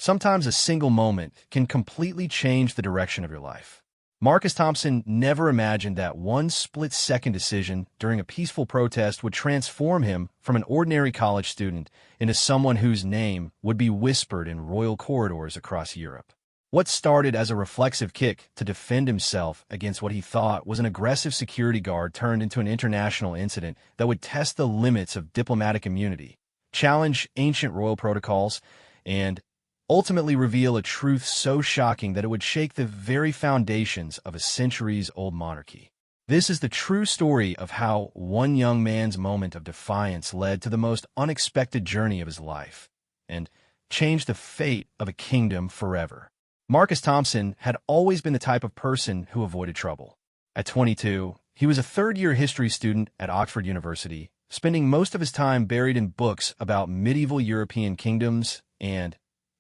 Sometimes a single moment can completely change the direction of your life. Marcus Thompson never imagined that one split-second decision during a peaceful protest would transform him from an ordinary college student into someone whose name would be whispered in royal corridors across Europe. What started as a reflexive kick to defend himself against what he thought was an aggressive security guard turned into an international incident that would test the limits of diplomatic immunity, challenge ancient royal protocols, and ultimately reveal a truth so shocking that it would shake the very foundations of a centuries-old monarchy. This is the true story of how one young man's moment of defiance led to the most unexpected journey of his life and changed the fate of a kingdom forever. Marcus Thompson had always been the type of person who avoided trouble. At 22, he was a third-year history student at Oxford University, spending most of his time buried in books about medieval European kingdoms and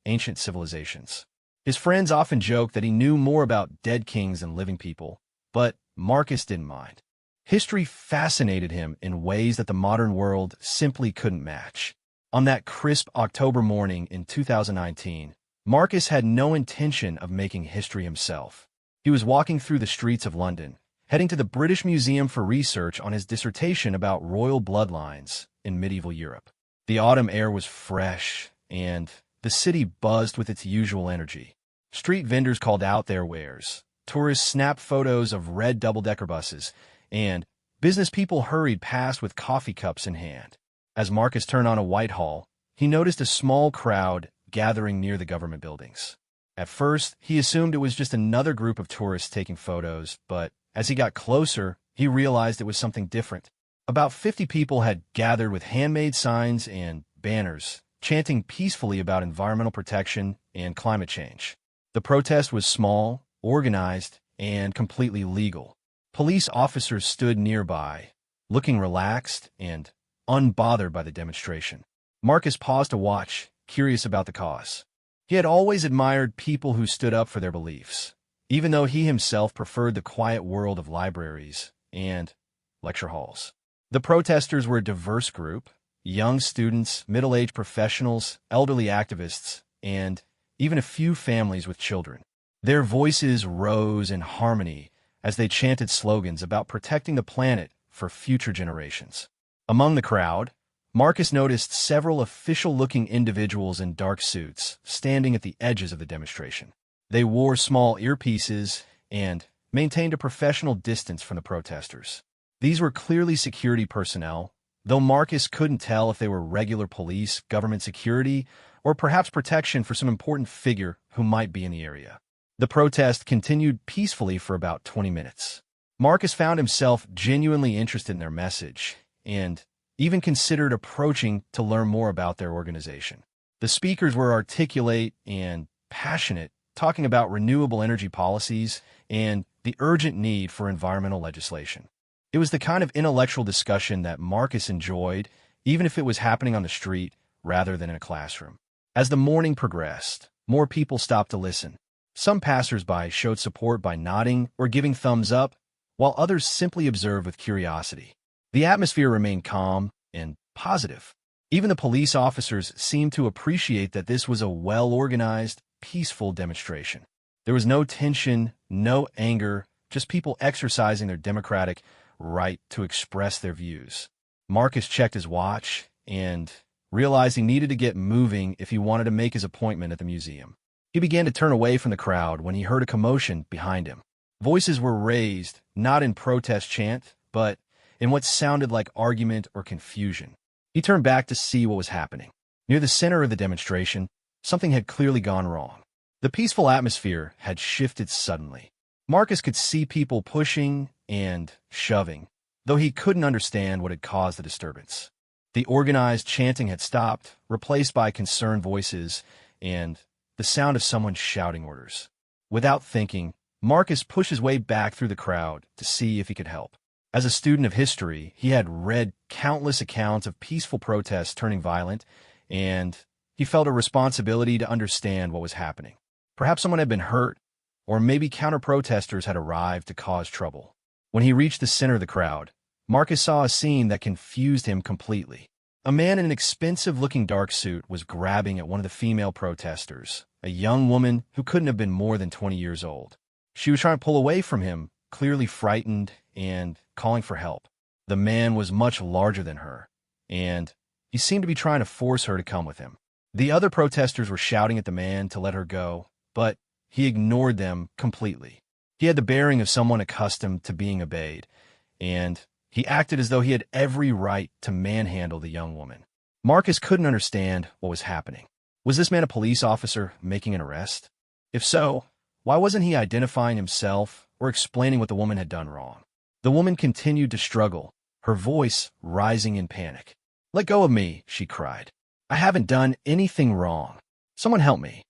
ancient civilizations. His friends often joked that he knew more about dead kings than living people, but Marcus didn't mind. History fascinated him in ways that the modern world simply couldn't match. On that crisp October morning in 2019, Marcus had no intention of making history himself. He was walking through the streets of London, heading to the British Museum for research on his dissertation about royal bloodlines in medieval Europe. The autumn air was fresh, and the city buzzed with its usual energy. Street vendors called out their wares, tourists snapped photos of red double-decker buses, and business people hurried past with coffee cups in hand. As Marcus turned on a Whitehall, he noticed a small crowd gathering near the government buildings. At first, he assumed it was just another group of tourists taking photos, but as he got closer, he realized it was something different. About 50 people had gathered with handmade signs and banners, chanting peacefully about environmental protection and climate change. The protest was small, organized, and completely legal. Police officers stood nearby, looking relaxed and unbothered by the demonstration. Marcus paused to watch, curious about the cause. He had always admired people who stood up for their beliefs, even though he himself preferred the quiet world of libraries and lecture halls. The protesters were a diverse group: young students, middle-aged professionals, elderly activists, and even a few families with children. Their voices rose in harmony as they chanted slogans about protecting the planet for future generations. Among the crowd, Marcus noticed several official-looking individuals in dark suits standing at the edges of the demonstration. They wore small earpieces and maintained a professional distance from the protesters. These were clearly security personnel, though Marcus couldn't tell if they were regular police, government security, or perhaps protection for some important figure who might be in the area. The protest continued peacefully for about 20 minutes. Marcus found himself genuinely interested in their message, and even considered approaching to learn more about their organization. The speakers were articulate and passionate, talking about renewable energy policies and the urgent need for environmental legislation. It was the kind of intellectual discussion that Marcus enjoyed, even if it was happening on the street rather than in a classroom. As the morning progressed, more people stopped to listen. Some passers-by showed support by nodding or giving thumbs up, while others simply observed with curiosity. The atmosphere remained calm and positive. Even the police officers seemed to appreciate that this was a well-organized, peaceful demonstration. There was no tension, no anger, just people exercising their democratic right to express their views. Marcus checked his watch and realized he needed to get moving if he wanted to make his appointment at the museum. He began to turn away from the crowd when he heard a commotion behind him. Voices were raised, not in protest chant, but in what sounded like argument or confusion. He turned back to see what was happening. Near the center of the demonstration, something had clearly gone wrong. The peaceful atmosphere had shifted suddenly. Marcus could see people pushing and shoving, though he couldn't understand what had caused the disturbance. The organized chanting had stopped, replaced by concerned voices and the sound of someone shouting orders. Without thinking, Marcus pushed his way back through the crowd to see if he could help. As a student of history, he had read countless accounts of peaceful protests turning violent, and he felt a responsibility to understand what was happening. Perhaps someone had been hurt, or maybe counter-protesters had arrived to cause trouble. When he reached the center of the crowd, Marcus saw a scene that confused him completely. A man in an expensive-looking dark suit was grabbing at one of the female protesters, a young woman who couldn't have been more than 20 years old. She was trying to pull away from him, clearly frightened and calling for help. The man was much larger than her, and he seemed to be trying to force her to come with him. The other protesters were shouting at the man to let her go, but he ignored them completely. He had the bearing of someone accustomed to being obeyed, and he acted as though he had every right to manhandle the young woman. Marcus couldn't understand what was happening. Was this man a police officer making an arrest? If so, why wasn't he identifying himself or explaining what the woman had done wrong? The woman continued to struggle, her voice rising in panic. "Let go of me," she cried. "I haven't done anything wrong. Someone help me."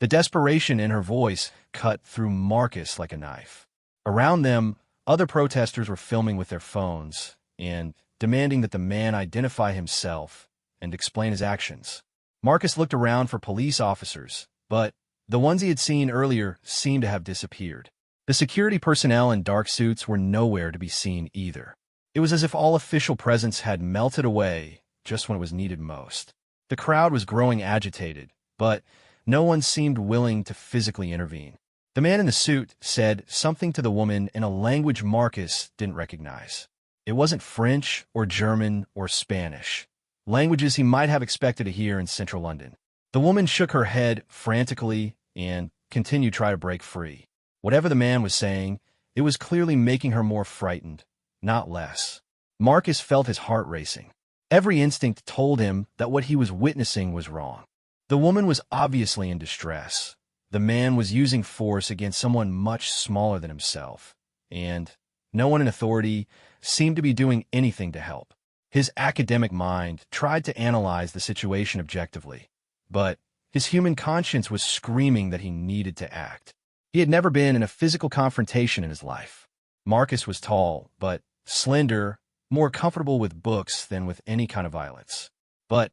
The desperation in her voice cut through Marcus like a knife. Around them, other protesters were filming with their phones and demanding that the man identify himself and explain his actions. Marcus looked around for police officers, but the ones he had seen earlier seemed to have disappeared. The security personnel in dark suits were nowhere to be seen either. It was as if all official presence had melted away just when it was needed most. The crowd was growing agitated, but no one seemed willing to physically intervene. The man in the suit said something to the woman in a language Marcus didn't recognize. It wasn't French or German or Spanish, languages he might have expected to hear in central London. The woman shook her head frantically and continued to try to break free. Whatever the man was saying, it was clearly making her more frightened, not less. Marcus felt his heart racing. Every instinct told him that what he was witnessing was wrong. The woman was obviously in distress. The man was using force against someone much smaller than himself, and no one in authority seemed to be doing anything to help. His academic mind tried to analyze the situation objectively, but his human conscience was screaming that he needed to act. He had never been in a physical confrontation in his life. Marcus was tall, but slender, more comfortable with books than with any kind of violence. But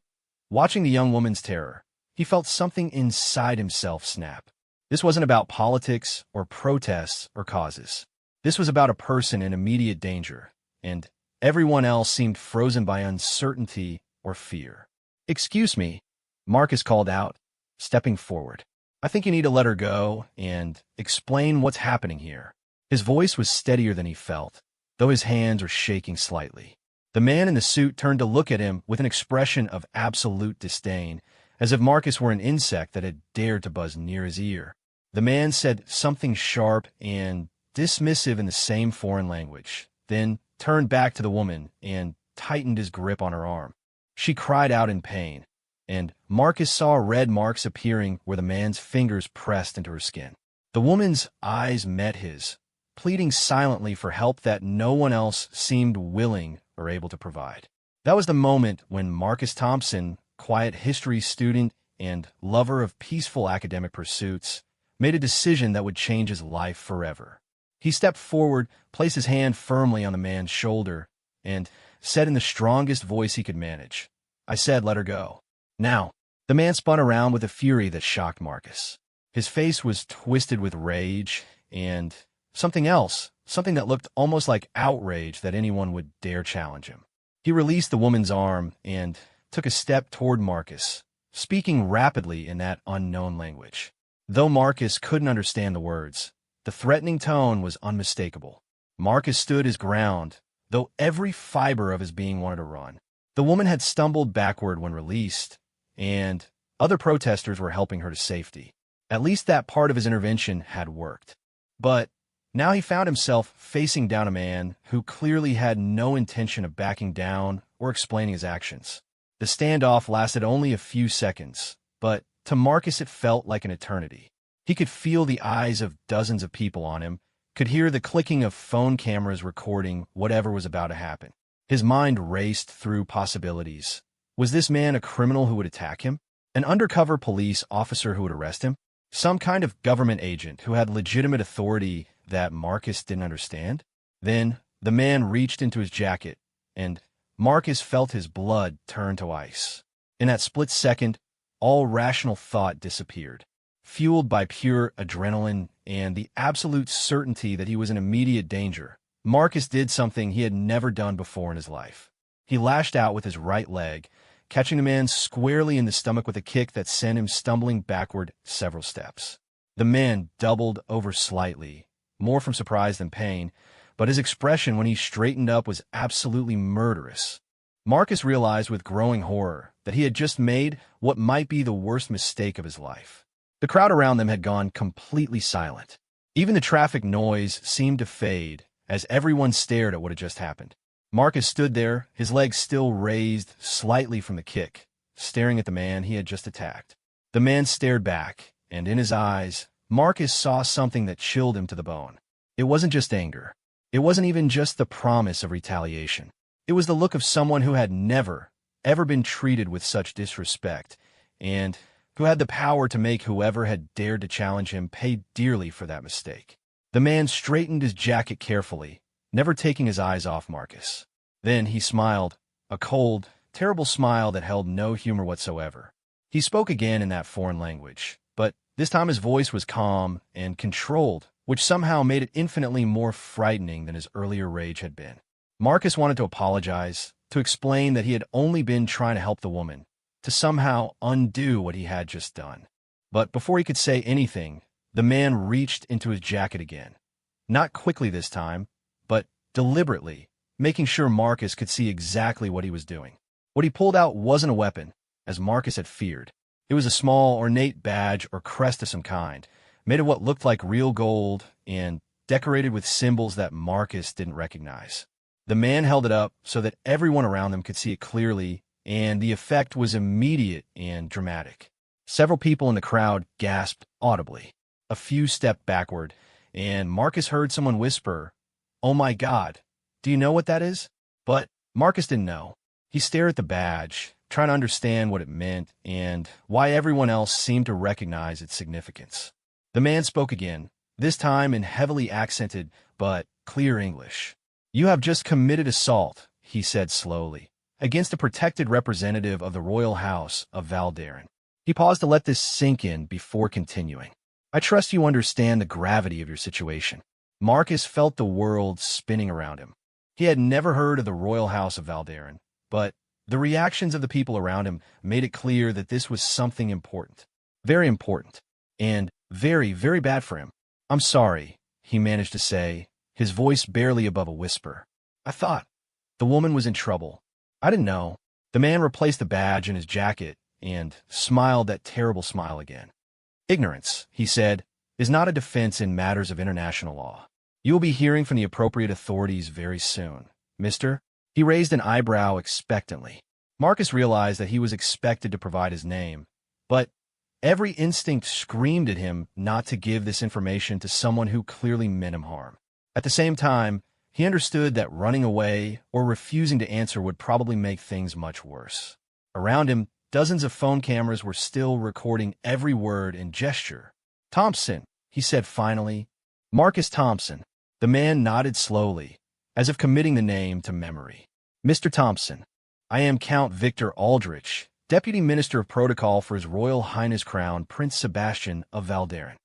watching the young woman's terror, he felt something inside himself snap. This wasn't about politics or protests or causes. This was about a person in immediate danger, and everyone else seemed frozen by uncertainty or fear. "Excuse me," Marcus called out, stepping forward. "I think you need to let her go and explain what's happening here." His voice was steadier than he felt, though his hands were shaking slightly. The man in the suit turned to look at him with an expression of absolute disdain, as if Marcus were an insect that had dared to buzz near his ear. The man said something sharp and dismissive in the same foreign language, then turned back to the woman and tightened his grip on her arm. She cried out in pain, and Marcus saw red marks appearing where the man's fingers pressed into her skin. The woman's eyes met his, pleading silently for help that no one else seemed willing or able to provide. That was the moment when Marcus Thompson, quiet history student and lover of peaceful academic pursuits, made a decision that would change his life forever. He stepped forward, placed his hand firmly on the man's shoulder, and said in the strongest voice he could manage, "I said let her go." Now, the man spun around with a fury that shocked Marcus. His face was twisted with rage and something else, something that looked almost like outrage that anyone would dare challenge him. He released the woman's arm and took a step toward Marcus, speaking rapidly in that unknown language. Though Marcus couldn't understand the words, the threatening tone was unmistakable. Marcus stood his ground, though every fiber of his being wanted to run. The woman had stumbled backward when released, and other protesters were helping her to safety. At least that part of his intervention had worked. But now he found himself facing down a man who clearly had no intention of backing down or explaining his actions. The standoff lasted only a few seconds, but to Marcus it felt like an eternity. He could feel the eyes of dozens of people on him, could hear the clicking of phone cameras recording whatever was about to happen. His mind raced through possibilities. Was this man a criminal who would attack him? An undercover police officer who would arrest him? Some kind of government agent who had legitimate authority that Marcus didn't understand? Then the man reached into his jacket, and Marcus felt his blood turn to ice. In that split second, all rational thought disappeared. Fueled by pure adrenaline and the absolute certainty that he was in immediate danger, Marcus did something he had never done before in his life. He lashed out with his right leg, catching the man squarely in the stomach with a kick that sent him stumbling backward several steps. The man doubled over slightly, more from surprise than pain, but his expression when he straightened up was absolutely murderous. Marcus realized with growing horror that he had just made what might be the worst mistake of his life. The crowd around them had gone completely silent. Even the traffic noise seemed to fade as everyone stared at what had just happened. Marcus stood there, his legs still raised slightly from the kick, staring at the man he had just attacked. The man stared back, and in his eyes, Marcus saw something that chilled him to the bone. It wasn't just anger. It wasn't even just the promise of retaliation. It was the look of someone who had never, ever been treated with such disrespect, and who had the power to make whoever had dared to challenge him pay dearly for that mistake. The man straightened his jacket carefully, never taking his eyes off Marcus. Then he smiled, a cold, terrible smile that held no humor whatsoever. He spoke again in that foreign language, but this time his voice was calm and controlled, which somehow made it infinitely more frightening than his earlier rage had been. Marcus wanted to apologize, to explain that he had only been trying to help the woman, to somehow undo what he had just done. But before he could say anything, the man reached into his jacket again. Not quickly this time, but deliberately, making sure Marcus could see exactly what he was doing. What he pulled out wasn't a weapon, as Marcus had feared. It was a small, ornate badge or crest of some kind, made of what looked like real gold and decorated with symbols that Marcus didn't recognize. The man held it up so that everyone around them could see it clearly, and the effect was immediate and dramatic. Several people in the crowd gasped audibly. A few stepped backward, and Marcus heard someone whisper, "Oh my God, do you know what that is?" But Marcus didn't know. He stared at the badge, trying to understand what it meant and why everyone else seemed to recognize its significance. The man spoke again, this time in heavily accented but clear English. "You have just committed assault," he said slowly, "against a protected representative of the royal house of Valderan." He paused to let this sink in before continuing. "I trust you understand the gravity of your situation." Marcus felt the world spinning around him. He had never heard of the royal house of Valderan, but the reactions of the people around him made it clear that this was something important, and very, very bad for him. "I'm sorry," he managed to say, his voice barely above a whisper. "I thought the woman was in trouble. I didn't know." The man replaced the badge in his jacket and smiled that terrible smile again. "Ignorance," he said, "is not a defense in matters of international law. You will be hearing from the appropriate authorities very soon. Mister?" He raised an eyebrow expectantly. Marcus realized that he was expected to provide his name, but every instinct screamed at him not to give this information to someone who clearly meant him harm. At the same time, he understood that running away or refusing to answer would probably make things much worse. Around him, dozens of phone cameras were still recording every word and gesture. "Thompson," he said finally. "Marcus Thompson." The man nodded slowly, as if committing the name to memory. "Mr. Thompson, I am Count Victor Aldrich, Deputy Minister of Protocol for His Royal Highness Crown Prince Sebastian of Valderan."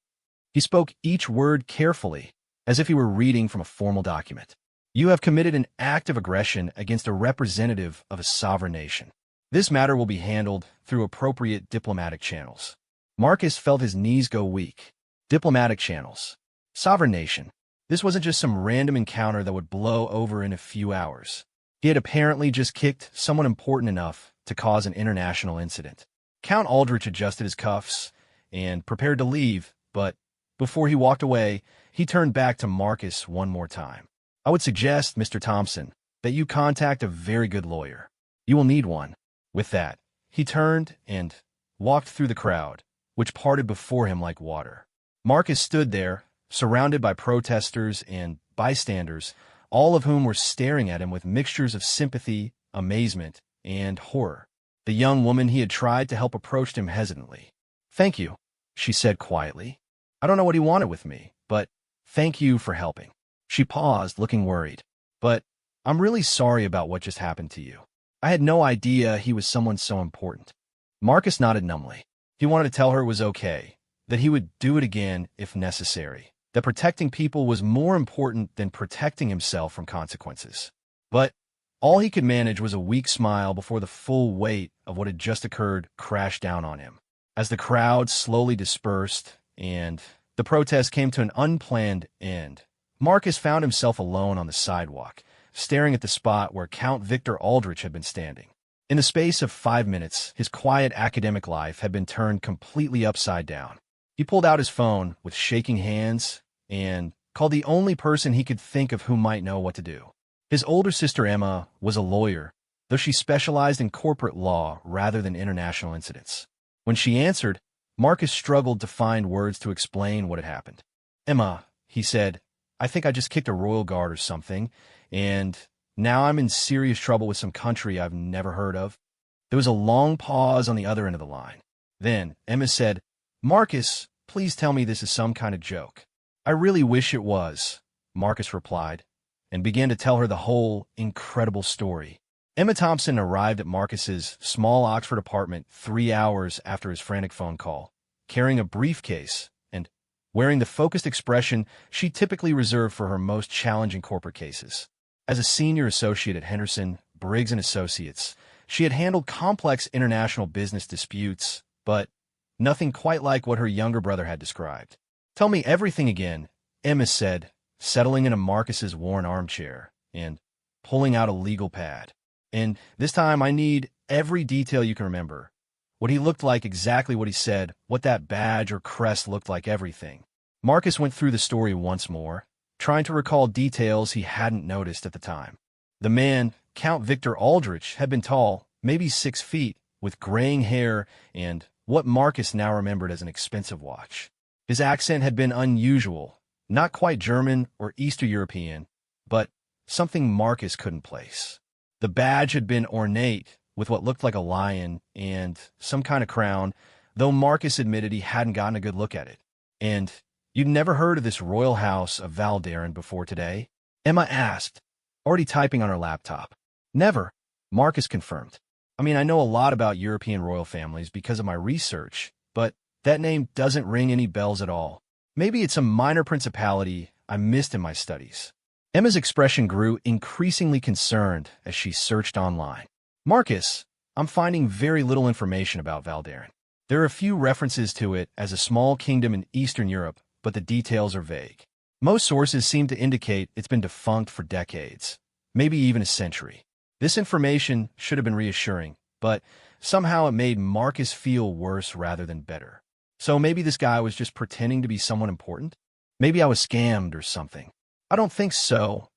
He spoke each word carefully, as if he were reading from a formal document. "You have committed an act of aggression against a representative of a sovereign nation. This matter will be handled through appropriate diplomatic channels." Marcus felt his knees go weak. Diplomatic channels. Sovereign nation. This wasn't just some random encounter that would blow over in a few hours. He had apparently just kicked someone important enough to cause an international incident. Count Aldrich adjusted his cuffs and prepared to leave, but before he walked away, he turned back to Marcus one more time. "I would suggest, Mr. Thompson, that you contact a very good lawyer. You will need one." With that, he turned and walked through the crowd, which parted before him like water. Marcus stood there, surrounded by protesters and bystanders, all of whom were staring at him with mixtures of sympathy, amazement, and horror. The young woman he had tried to help approached him hesitantly. "Thank you," she said quietly. "I don't know what he wanted with me, but thank you for helping." She paused, looking worried. "But I'm really sorry about what just happened to you. I had no idea he was someone so important." Marcus nodded numbly. He wanted to tell her it was okay, that he would do it again if necessary, that protecting people was more important than protecting himself from consequences. But All he could manage was a weak smile before the full weight of what had just occurred crashed down on him. As the crowd slowly dispersed and the protest came to an unplanned end, Marcus found himself alone on the sidewalk, staring at the spot where Count Victor Aldrich had been standing. In the space of 5 minutes, his quiet academic life had been turned completely upside down. He pulled out his phone with shaking hands and called the only person he could think of who might know what to do. His older sister Emma was a lawyer, though she specialized in corporate law rather than international incidents. When she answered, Marcus struggled to find words to explain what had happened. "Emma," he said, "I think I just kicked a royal guard or something, and now I'm in serious trouble with some country I've never heard of." There was a long pause on the other end of the line. Then Emma said, "Marcus, please tell me this is some kind of joke." "I really wish it was," Marcus replied, and began to tell her the whole incredible story. Emma Thompson arrived at Marcus's small Oxford apartment 3 hours after his frantic phone call, carrying a briefcase and wearing the focused expression she typically reserved for her most challenging corporate cases. As a senior associate at Henderson, Briggs & Associates, she had handled complex international business disputes, but nothing quite like what her younger brother had described. "Tell me everything again," Emma said, settling into Marcus's worn armchair and pulling out a legal pad. "And this time I need every detail you can remember. What he looked like, exactly what he said, what that badge or crest looked like, everything." Marcus went through the story once more, trying to recall details he hadn't noticed at the time. The man, Count Victor Aldrich, had been tall, maybe 6 feet, with graying hair and what Marcus now remembered as an expensive watch. His accent had been unusual, not quite German or Eastern European, but something Marcus couldn't place. The badge had been ornate with what looked like a lion and some kind of crown, though Marcus admitted he hadn't gotten a good look at it. "And you'd never heard of this royal house of Valderin before today?" Emma asked, already typing on her laptop. "Never," Marcus confirmed. "I mean, I know a lot about European royal families because of my research, but that name doesn't ring any bells at all. Maybe it's a minor principality I missed in my studies." Emma's expression grew increasingly concerned as she searched online. "Marcus, I'm finding very little information about Valderin. There are a few references to it as a small kingdom in Eastern Europe, but the details are vague. Most sources seem to indicate it's been defunct for decades, maybe even a century." This information should have been reassuring, but somehow it made Marcus feel worse rather than better. So maybe this guy was just pretending to be someone important? Maybe I was scammed or something. "I don't think so,"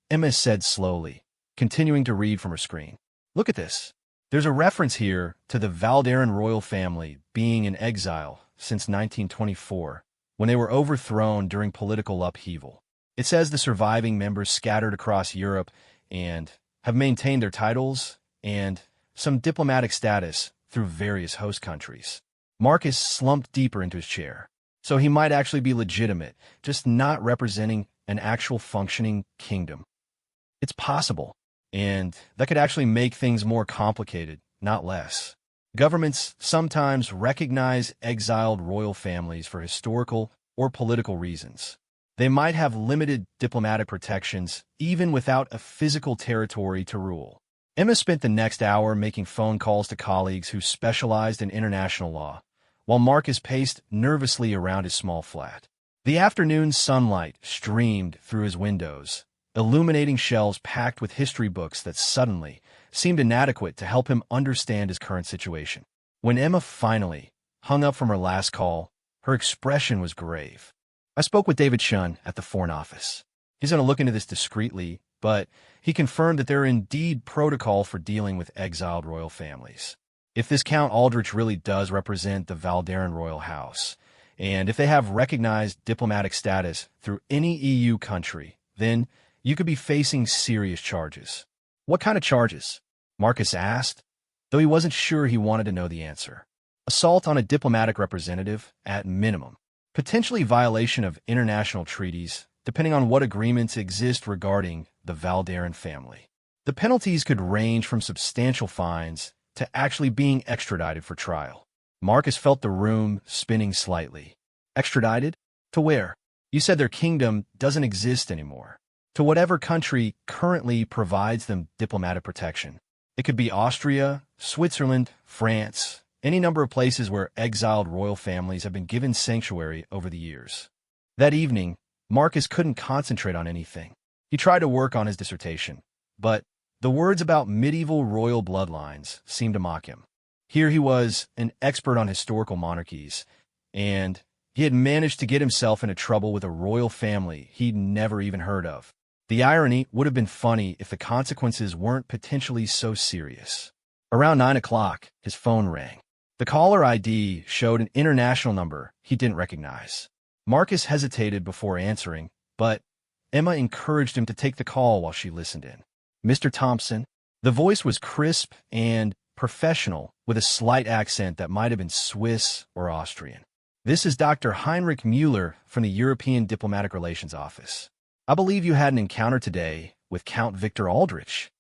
Emma said slowly, continuing to read from her screen. "Look at this. There's a reference here to the Valderin royal family being in exile since 1924, when they were overthrown during political upheaval. It says the surviving members scattered across Europe and have maintained their titles and some diplomatic status through various host countries." Marcus slumped deeper into his chair. So he might actually be legitimate, just not representing an actual functioning kingdom. It's possible, and that could actually make things more complicated, not less. Governments sometimes recognize exiled royal families for historical or political reasons. They might have limited diplomatic protections, even without a physical territory to rule. Emma spent the next hour making phone calls to colleagues who specialized in international law, while Marcus paced nervously around his small flat. The afternoon sunlight streamed through his windows, illuminating shelves packed with history books that suddenly seemed inadequate to help him understand his current situation. When Emma finally hung up from her last call, her expression was grave. "I spoke with David Shun at the Foreign Office. He's going to look into this discreetly, but he confirmed that there are indeed protocol for dealing with exiled royal families. If this Count Aldrich really does represent the Valderin royal house, and if they have recognized diplomatic status through any EU country, then you could be facing serious charges." "What kind of charges?" Marcus asked, though he wasn't sure he wanted to know the answer. "Assault on a diplomatic representative, at minimum. Potentially violation of international treaties, depending on what agreements exist regarding the Valderin family. The penalties could range from substantial fines to actually being extradited for trial." Marcus felt the room spinning slightly. "Extradited? To where? You said their kingdom doesn't exist anymore." to whatever country currently provides them diplomatic protection. It could be Austria, Switzerland, France, any number of places where exiled royal families have been given sanctuary over the years. That evening, Marcus couldn't concentrate on anything. He tried to work on his dissertation, but the words about medieval royal bloodlines seemed to mock him. Here he was, an expert on historical monarchies, and he had managed to get himself into trouble with a royal family he'd never even heard of. The irony would have been funny if the consequences weren't potentially so serious. Around 9 o'clock, his phone rang. The caller ID showed an international number he didn't recognize. Marcus hesitated before answering, but Emma encouraged him to take the call while she listened in. "Mr. Thompson." The voice was crisp and professional, with a slight accent that might have been Swiss or Austrian. "This is Dr. Heinrich Mueller from the European Diplomatic Relations Office. I believe you had an encounter today with Count Victor Aldrich."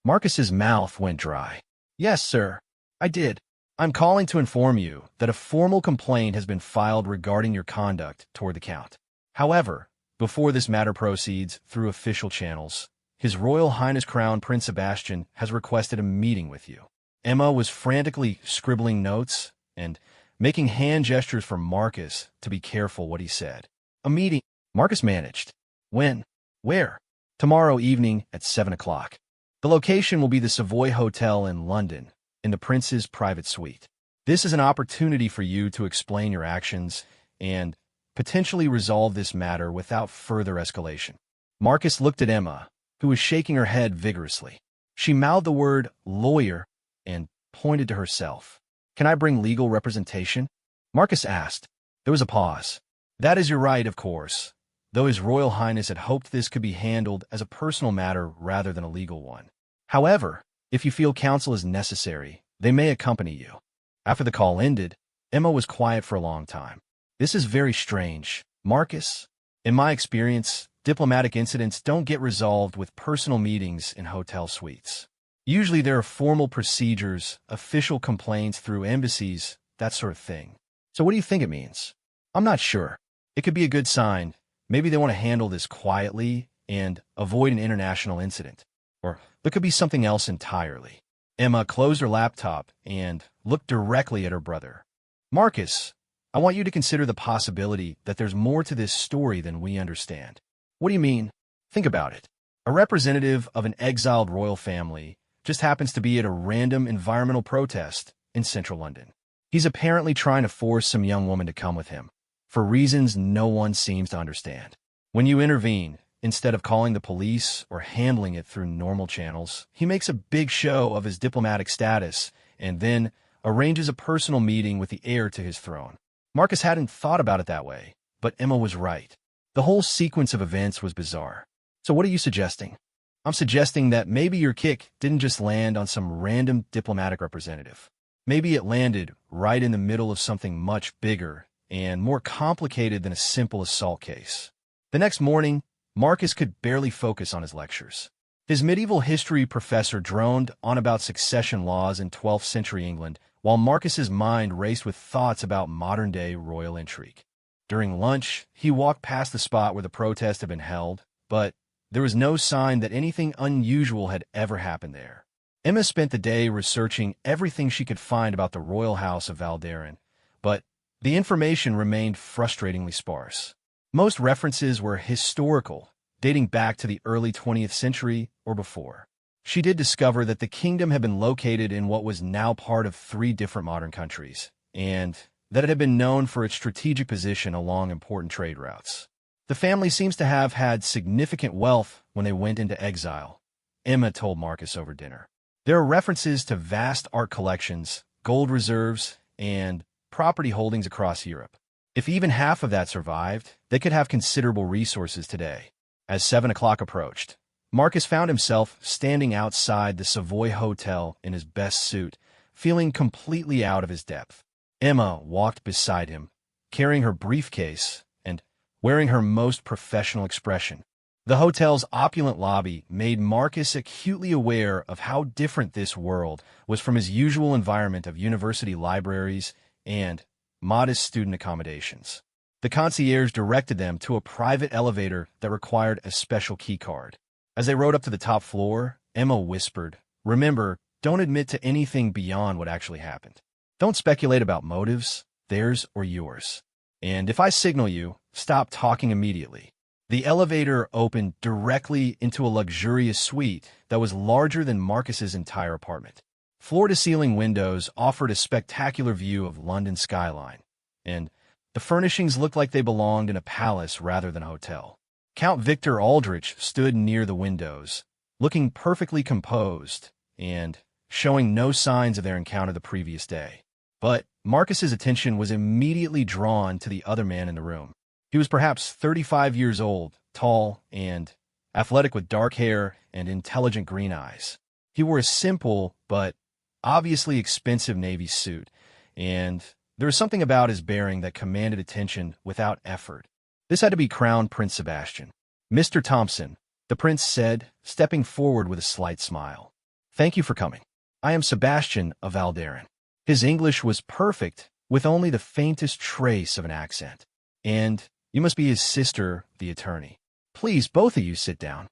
Marcus's mouth went dry. "Yes, sir, I did. I'm calling to inform you that a formal complaint has been filed regarding your conduct toward the Count. However, before this matter proceeds through official channels, His Royal Highness Crown Prince Sebastian has requested a meeting with you." Emma was frantically scribbling notes and making hand gestures for Marcus to be careful what he said. "A meeting," Marcus managed. "When? Where?" "Tomorrow evening at 7 o'clock. The location will be the Savoy Hotel in London, in the Prince's private suite. This is an opportunity for you to explain your actions and potentially resolve this matter without further escalation." Marcus looked at Emma, who was shaking her head vigorously. She mouthed the word lawyer and pointed to herself. "Can I bring legal representation?" Marcus asked. There was a pause. "That is your right, of course, though His Royal Highness had hoped this could be handled as a personal matter rather than a legal one. However, if you feel counsel is necessary, they may accompany you." After the call ended, Emma was quiet for a long time. "This is very strange, Marcus. In my experience, diplomatic incidents don't get resolved with personal meetings in hotel suites. Usually there are formal procedures, official complaints through embassies, that sort of thing. So what do you think it means?" "I'm not sure. It could be a good sign. Maybe they want to handle this quietly and avoid an international incident. Or there could be something else entirely." Emma closed her laptop and looked directly at her brother. "Marcus, I want you to consider the possibility that there's more to this story than we understand." "What do you mean?" "Think about it. A representative of an exiled royal family just happens to be at a random environmental protest in central London. He's apparently trying to force some young woman to come with him, for reasons no one seems to understand. When you intervene, instead of calling the police or handling it through normal channels, he makes a big show of his diplomatic status and then arranges a personal meeting with the heir to his throne." Marcus hadn't thought about it that way, but Emma was right. The whole sequence of events was bizarre. "So what are you suggesting?" "I'm suggesting that maybe your kick didn't just land on some random diplomatic representative. Maybe it landed right in the middle of something much bigger and more complicated than a simple assault case." The next morning, Marcus could barely focus on his lectures. His medieval history professor droned on about succession laws in 12th century England, while Marcus's mind raced with thoughts about modern-day royal intrigue. During lunch, he walked past the spot where the protest had been held, but there was no sign that anything unusual had ever happened there. Emma spent the day researching everything she could find about the royal house of Valderin, but the information remained frustratingly sparse. Most references were historical, dating back to the early 20th century or before. She did discover that the kingdom had been located in what was now part of 3 different modern countries, and that it had been known for its strategic position along important trade routes. The family seems to have had significant wealth when they went into exile, Emma told Marcus over dinner. There are references to vast art collections, gold reserves, and property holdings across Europe. If even half of that survived, they could have considerable resources today. As 7 o'clock approached, Marcus found himself standing outside the Savoy Hotel in his best suit, feeling completely out of his depth. Emma walked beside him, carrying her briefcase and wearing her most professional expression. The hotel's opulent lobby made Marcus acutely aware of how different this world was from his usual environment of university libraries and modest student accommodations. The concierge directed them to a private elevator that required a special key card. As they rode up to the top floor, Emma whispered, "Remember, don't admit to anything beyond what actually happened. Don't speculate about motives, theirs or yours. And if I signal you, stop talking immediately." The elevator opened directly into a luxurious suite that was larger than Marcus's entire apartment. Floor-to-ceiling windows offered a spectacular view of London skyline, and the furnishings looked like they belonged in a palace rather than a hotel. Count Victor Aldrich stood near the windows, looking perfectly composed and showing no signs of their encounter the previous day. But Marcus's attention was immediately drawn to the other man in the room. He was perhaps 35 years old, tall and athletic with dark hair and intelligent green eyes. He wore a simple but obviously expensive navy suit, and there was something about his bearing that commanded attention without effort. This had to be Crown Prince Sebastian. "Mr. Thompson," the prince said, stepping forward with a slight smile. "Thank you for coming. I am Sebastian of Valderan." His English was perfect, with only the faintest trace of an accent. "And you must be his sister, the attorney. Please, both of you sit down."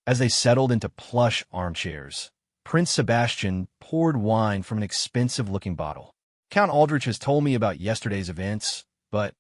As they settled into plush armchairs, Prince Sebastian poured wine from an expensive-looking bottle. "Count Aldrich has told me about yesterday's events, but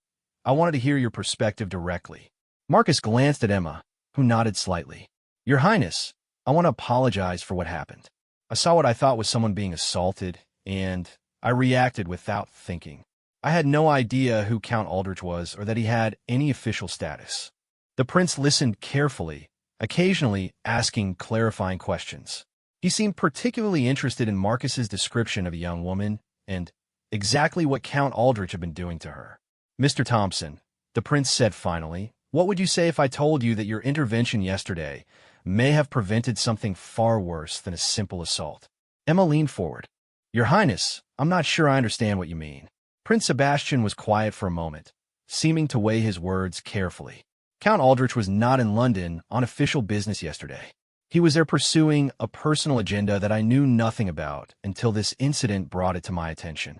I wanted to hear your perspective directly." Marcus glanced at Emma, who nodded slightly. "Your Highness, I want to apologize for what happened. I saw what I thought was someone being assaulted, and I reacted without thinking. I had no idea who Count Aldrich was or that he had any official status." The prince listened carefully, occasionally asking clarifying questions. He seemed particularly interested in Marcus's description of a young woman and exactly what Count Aldrich had been doing to her. "Mr. Thompson," the prince said finally, "what would you say if I told you that your intervention yesterday may have prevented something far worse than a simple assault?" Emma leaned forward. "Your Highness, I'm not sure I understand what you mean." Prince Sebastian was quiet for a moment, seeming to weigh his words carefully. "Count Aldrich was not in London on official business yesterday. He was there pursuing a personal agenda that I knew nothing about until this incident brought it to my attention."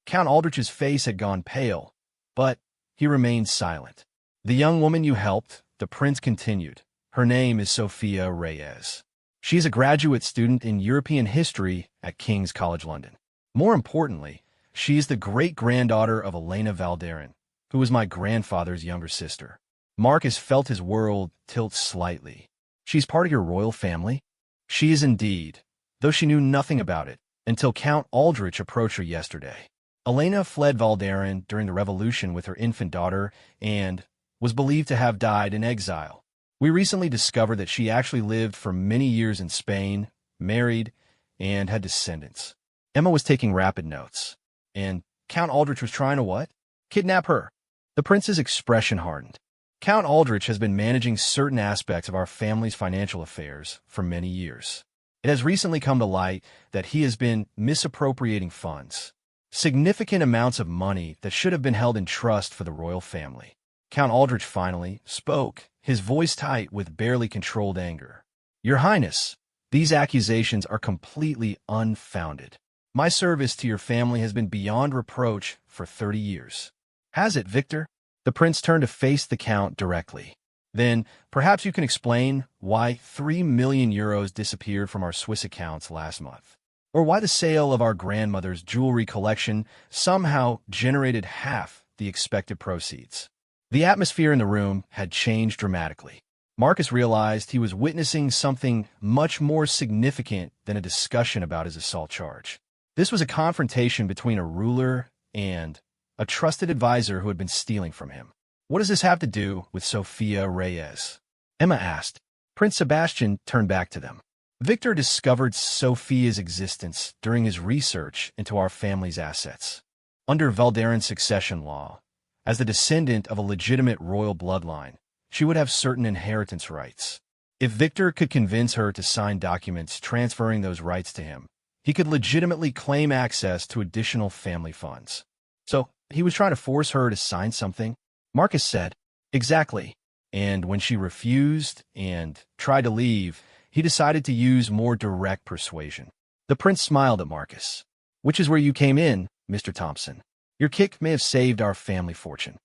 Count Aldrich's face had gone pale, but he remained silent. "The young woman you helped," the prince continued, "her name is Sophia Reyes. She's a graduate student in European history at King's College London. More importantly, she is the great-granddaughter of Elena Valderan, who was my grandfather's younger sister." Marcus felt his world tilt slightly. "She's part of your royal family?" "She is indeed, though she knew nothing about it until Count Aldrich approached her yesterday. Elena fled Valderan during the revolution with her infant daughter and was believed to have died in exile. We recently discovered that she actually lived for many years in Spain, married, and had descendants." Emma was taking rapid notes. "And Count Aldrich was trying to what? Kidnap her?" The prince's expression hardened. "Count Aldrich has been managing certain aspects of our family's financial affairs for many years. It has recently come to light that he has been misappropriating funds, significant amounts of money that should have been held in trust for the royal family." Count Aldrich finally spoke, his voice tight with barely controlled anger. "Your Highness, these accusations are completely unfounded. My service to your family has been beyond reproach for 30 years. Has it, Victor?" The prince turned to face the count directly. "Then perhaps you can explain why 3 million euros disappeared from our Swiss accounts last month, or why the sale of our grandmother's jewelry collection somehow generated half the expected proceeds." The atmosphere in the room had changed dramatically. Marcus realized he was witnessing something much more significant than a discussion about his assault charge. This was a confrontation between a ruler and a trusted advisor who had been stealing from him. "What does this have to do with Sophia Reyes?" Emma asked. Prince Sebastian turned back to them. "Victor discovered Sophia's existence during his research into our family's assets. Under Valderan succession law, as the descendant of a legitimate royal bloodline, she would have certain inheritance rights. If Victor could convince her to sign documents transferring those rights to him, he could legitimately claim access to additional family funds. So he was trying to force her to sign something?" Marcus said. "Exactly. And when she refused and tried to leave, he decided to use more direct persuasion." The prince smiled at Marcus. "Which is where you came in, Mr. Thompson. Your kick may have saved our family fortune."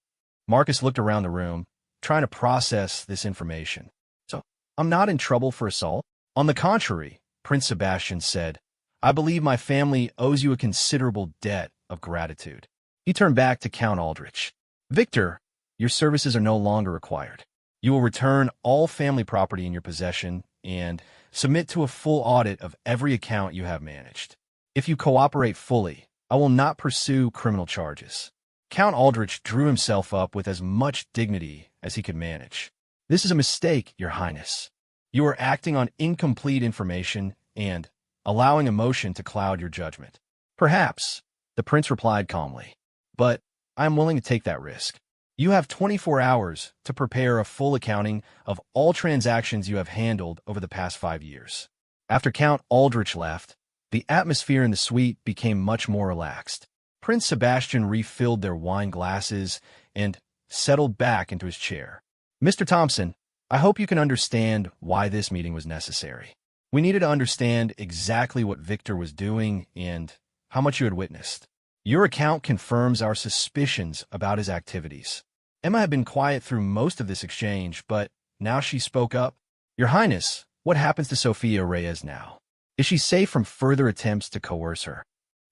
Marcus looked around the room, trying to process this information. So, I'm not in trouble for assault? On the contrary, Prince Sebastian said, I believe my family owes you a considerable debt of gratitude. He turned back to Count Aldrich. Victor, your services are no longer required. You will return all family property in your possession and submit to a full audit of every account you have managed. If you cooperate fully, I will not pursue criminal charges. Count Aldrich drew himself up with as much dignity as he could manage. This is a mistake, Your Highness. You are acting on incomplete information and allowing emotion to cloud your judgment. Perhaps, the prince replied calmly, but I am willing to take that risk. You have 24 hours to prepare a full accounting of all transactions you have handled over the past 5 years. After Count Aldrich left, the atmosphere in the suite became much more relaxed. Prince Sebastian refilled their wine glasses and settled back into his chair. Mr. Thompson, I hope you can understand why this meeting was necessary. We needed to understand exactly what Victor was doing and how much you had witnessed. Your account confirms our suspicions about his activities. Emma had been quiet through most of this exchange, but now she spoke up. Your Highness, what happens to Sophia Reyes now? Is she safe from further attempts to coerce her?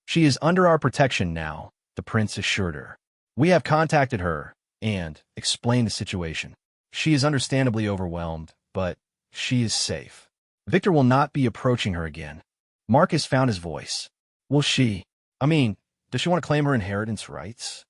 She is under our protection now, the prince assured her. We have contacted her and explained the situation. She is understandably overwhelmed, but she is safe. Victor will not be approaching her again. Marcus found his voice. Will she? Does she want to claim her inheritance rights?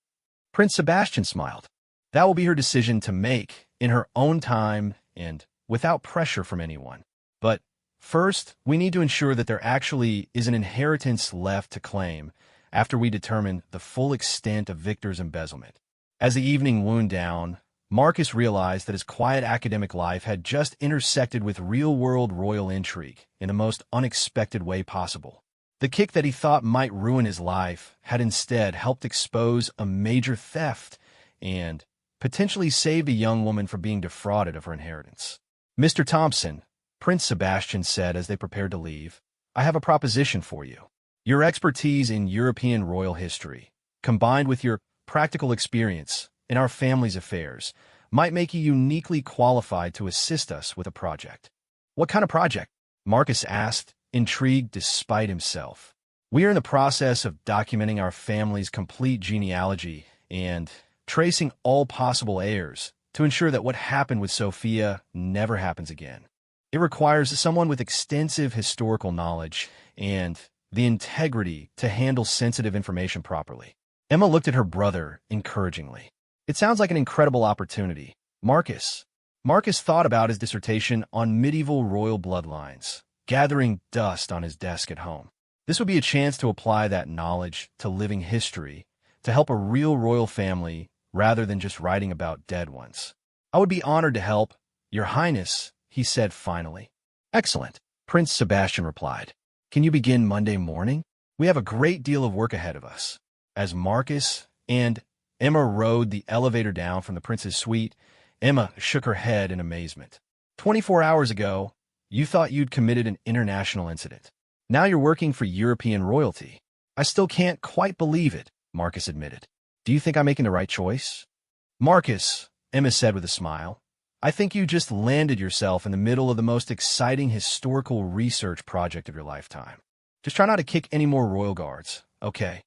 Prince Sebastian smiled. That will be her decision to make in her own time and without pressure from anyone. But first, we need to ensure that there actually is an inheritance left to claim after we determine the full extent of Victor's embezzlement. As the evening wound down, Marcus realized that his quiet academic life had just intersected with real-world royal intrigue in the most unexpected way possible. The kick that he thought might ruin his life had instead helped expose a major theft and potentially saved a young woman from being defrauded of her inheritance. Mr. Thompson, Prince Sebastian said as they prepared to leave, I have a proposition for you. Your expertise in European royal history, combined with your practical experience in our family's affairs, might make you uniquely qualified to assist us with a project. What kind of project? Marcus asked, intrigued despite himself. We are in the process of documenting our family's complete genealogy and tracing all possible heirs to ensure that what happened with Sophia never happens again. It requires someone with extensive historical knowledge and the integrity to handle sensitive information properly. Emma looked at her brother encouragingly. It sounds like an incredible opportunity. Marcus thought about his dissertation on medieval royal bloodlines, gathering dust on his desk at home. This would be a chance to apply that knowledge to living history, to help a real royal family rather than just writing about dead ones. I would be honored to help, Your Highness, he said finally. Excellent, Prince Sebastian replied. Can you begin Monday morning? We have a great deal of work ahead of us. As Marcus and Emma rode the elevator down from the prince's suite, Emma shook her head in amazement. 24 hours ago, you thought you'd committed an international incident. Now you're working for European royalty. I still can't quite believe it, Marcus admitted. Do you think I'm making the right choice? Marcus, Emma said with a smile, I think you just landed yourself in the middle of the most exciting historical research project of your lifetime. Just try not to kick any more royal guards, okay?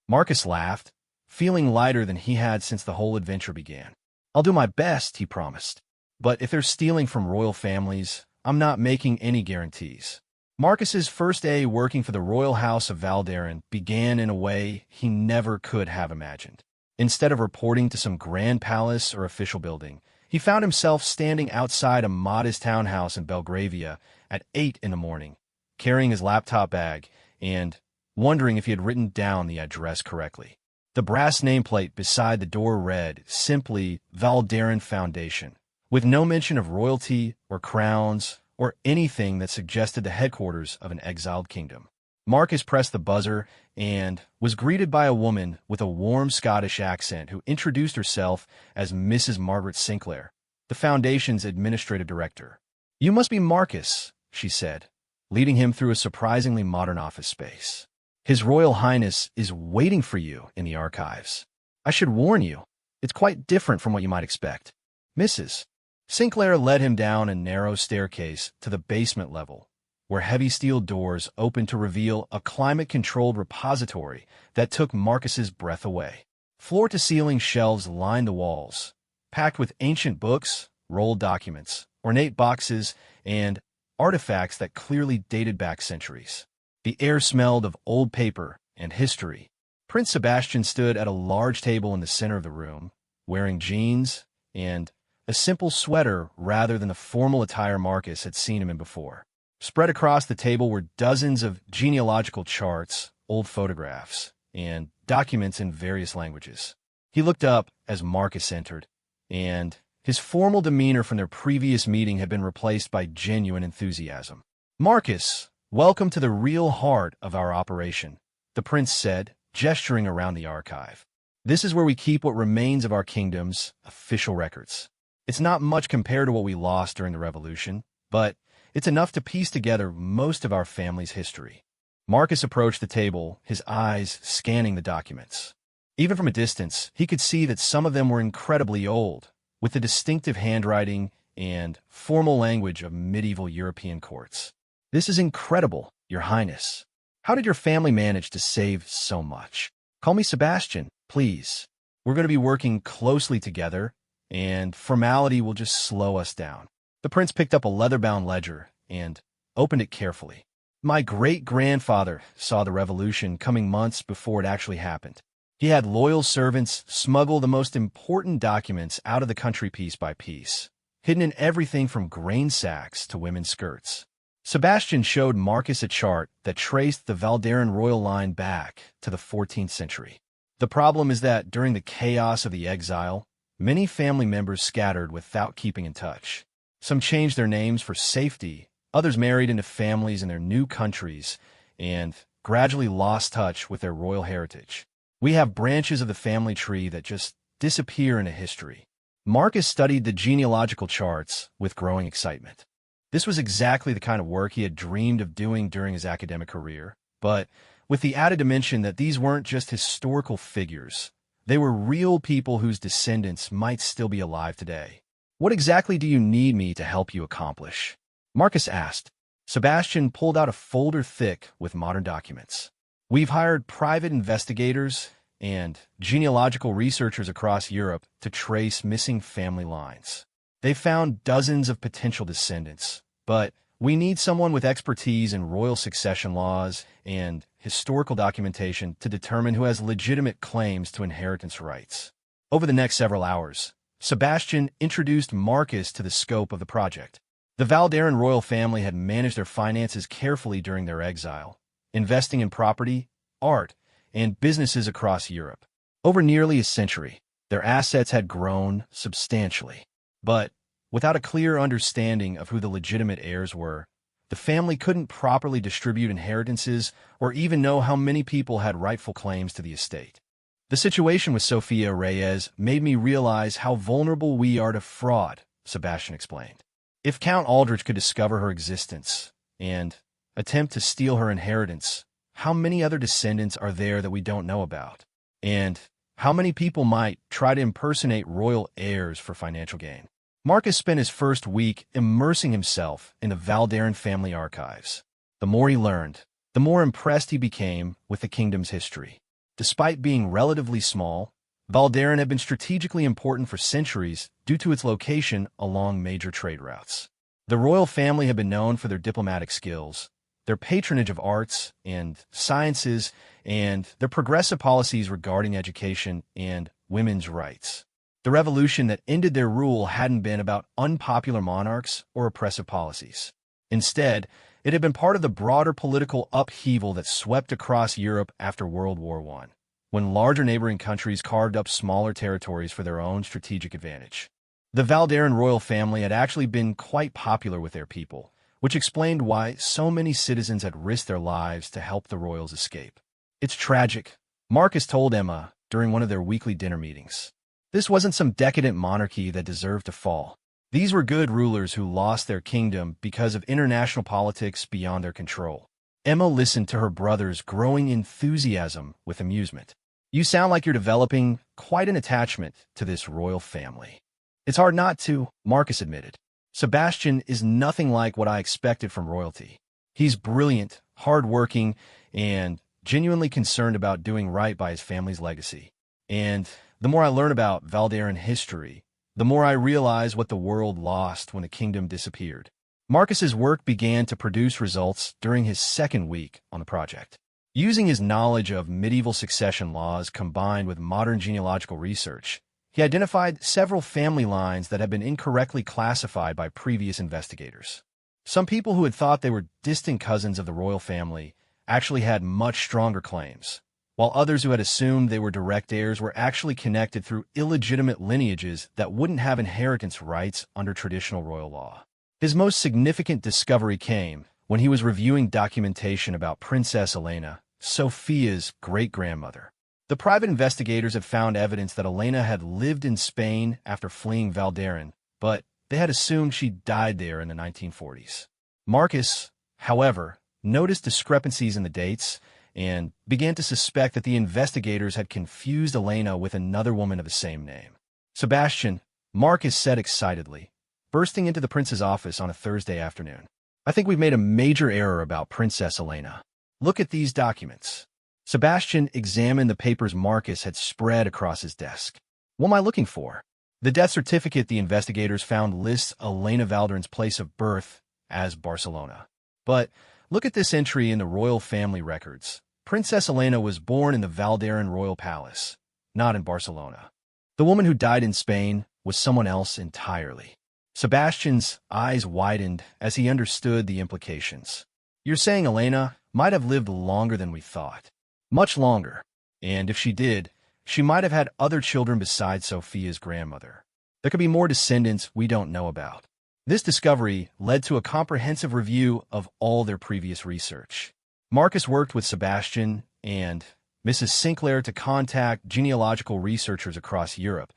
Marcus laughed, feeling lighter than he had since the whole adventure began. I'll do my best, he promised. But if they're stealing from royal families, I'm not making any guarantees. Marcus's first day working for the royal house of Valderin began in a way he never could have imagined. Instead of reporting to some grand palace or official building, he found himself standing outside a modest townhouse in Belgravia at 8 in the morning, carrying his laptop bag and wondering if he had written down the address correctly. The brass nameplate beside the door read simply Valderin Foundation, with no mention of royalty or crowns or anything that suggested the headquarters of an exiled kingdom. Marcus pressed the buzzer and was greeted by a woman with a warm Scottish accent who introduced herself as Mrs. Margaret Sinclair, the Foundation's administrative director. You must be Marcus, she said, leading him through a surprisingly modern office space. His Royal Highness is waiting for you in the archives. I should warn you, It's quite different from what you might expect. Mrs. Sinclair led him down a narrow staircase to the basement level, where heavy steel doors opened to reveal a climate-controlled repository that took Marcus's breath away. Floor-to-ceiling shelves lined the walls, packed with ancient books, rolled documents, ornate boxes, and artifacts that clearly dated back centuries. The air smelled of old paper and history. Prince Sebastian stood at a large table in the center of the room, wearing jeans and a simple sweater rather than the formal attire Marcus had seen him in before. Spread across the table were dozens of genealogical charts, old photographs, and documents in various languages. He looked up as Marcus entered, and his formal demeanor from their previous meeting had been replaced by genuine enthusiasm. "Marcus, welcome to the real heart of our operation," the prince said, gesturing around the archive. "This is where we keep what remains of our kingdom's official records. It's not much compared to what we lost during the revolution, but it's enough to piece together most of our family's history." Marcus approached the table, his eyes scanning the documents. Even from a distance, he could see that some of them were incredibly old, with the distinctive handwriting and formal language of medieval European courts. "This is incredible, Your Highness. How did your family manage to save so much? Call me Sebastian, please. We're going to be working closely together, and formality will just slow us down." The prince picked up a leather-bound ledger and opened it carefully. "My great-grandfather saw the revolution coming months before it actually happened. He had loyal servants smuggle the most important documents out of the country piece by piece, hidden in everything from grain sacks to women's skirts." Sebastian showed Marcus a chart that traced the Valderan royal line back to the 14th century. "The problem is that during the chaos of the exile, many family members scattered without keeping in touch. Some changed their names for safety, others married into families in their new countries, and gradually lost touch with their royal heritage. We have branches of the family tree that just disappear into history." Marcus studied the genealogical charts with growing excitement. This was exactly the kind of work he had dreamed of doing during his academic career, but with the added dimension that these weren't just historical figures. They were real people whose descendants might still be alive today. "What exactly do you need me to help you accomplish?" Marcus asked. Sebastian pulled out a folder thick with modern documents. "We've hired private investigators and genealogical researchers across Europe to trace missing family lines. They found dozens of potential descendants, but we need someone with expertise in royal succession laws and historical documentation to determine who has legitimate claims to inheritance rights." Over the next several hours, Sebastian introduced Marcus to the scope of the project. The Valderan royal family had managed their finances carefully during their exile, investing in property, art, and businesses across Europe. Over nearly a century, their assets had grown substantially. But without a clear understanding of who the legitimate heirs were, the family couldn't properly distribute inheritances or even know how many people had rightful claims to the estate. "The situation with Sofia Reyes made me realize how vulnerable we are to fraud," Sebastian explained. "If Count Aldrich could discover her existence and attempt to steal her inheritance, how many other descendants are there that we don't know about? And how many people might try to impersonate royal heirs for financial gain?" Marcus spent his first week immersing himself in the Valderan family archives. The more he learned, the more impressed he became with the kingdom's history. Despite being relatively small, Valderan had been strategically important for centuries due to its location along major trade routes. The royal family had been known for their diplomatic skills, their patronage of arts and sciences, and their progressive policies regarding education and women's rights. The revolution that ended their rule hadn't been about unpopular monarchs or oppressive policies. Instead, it had been part of the broader political upheaval that swept across Europe after World War I, when larger neighboring countries carved up smaller territories for their own strategic advantage. The Valderan royal family had actually been quite popular with their people, which explained why so many citizens had risked their lives to help the royals escape. "It's tragic," Marcus told Emma during one of their weekly dinner meetings. "This wasn't some decadent monarchy that deserved to fall. These were good rulers who lost their kingdom because of international politics beyond their control." Emma listened to her brother's growing enthusiasm with amusement. You sound like you're developing quite an attachment to this royal family. It's hard not to, Marcus admitted. Sebastian is nothing like what I expected from royalty. He's brilliant, hardworking, and genuinely concerned about doing right by his family's legacy. And the more I learn about Valderan history, the more I realize what the world lost when the kingdom disappeared. Marcus's work began to produce results during his second week on the project. Using his knowledge of medieval succession laws combined with modern genealogical research, he identified several family lines that had been incorrectly classified by previous investigators. Some people who had thought they were distant cousins of the royal family actually had much stronger claims, while others who had assumed they were direct heirs were actually connected through illegitimate lineages that wouldn't have inheritance rights under traditional royal law. His most significant discovery came when he was reviewing documentation about Princess Elena, Sophia's great-grandmother. The private investigators had found evidence that Elena had lived in Spain after fleeing Valderan, but they had assumed she died there in the 1940s. Marcus, however, noticed discrepancies in the dates and began to suspect that the investigators had confused Elena with another woman of the same name. Sebastian, Marcus said excitedly, bursting into the prince's office on a Thursday afternoon. I think we've made a major error about Princess Elena. Look at these documents. Sebastian examined the papers Marcus had spread across his desk. What am I looking for? The death certificate the investigators found lists Elena Valderan's place of birth as Barcelona. But look at this entry in the royal family records. Princess Elena was born in the Valderan royal palace, not in Barcelona. The woman who died in Spain was someone else entirely. Sebastian's eyes widened as he understood the implications. You're saying Elena might have lived longer than we thought. Much longer. And if she did, she might have had other children besides Sophia's grandmother. There could be more descendants we don't know about. This discovery led to a comprehensive review of all their previous research. Marcus worked with Sebastian and Mrs. Sinclair to contact genealogical researchers across Europe,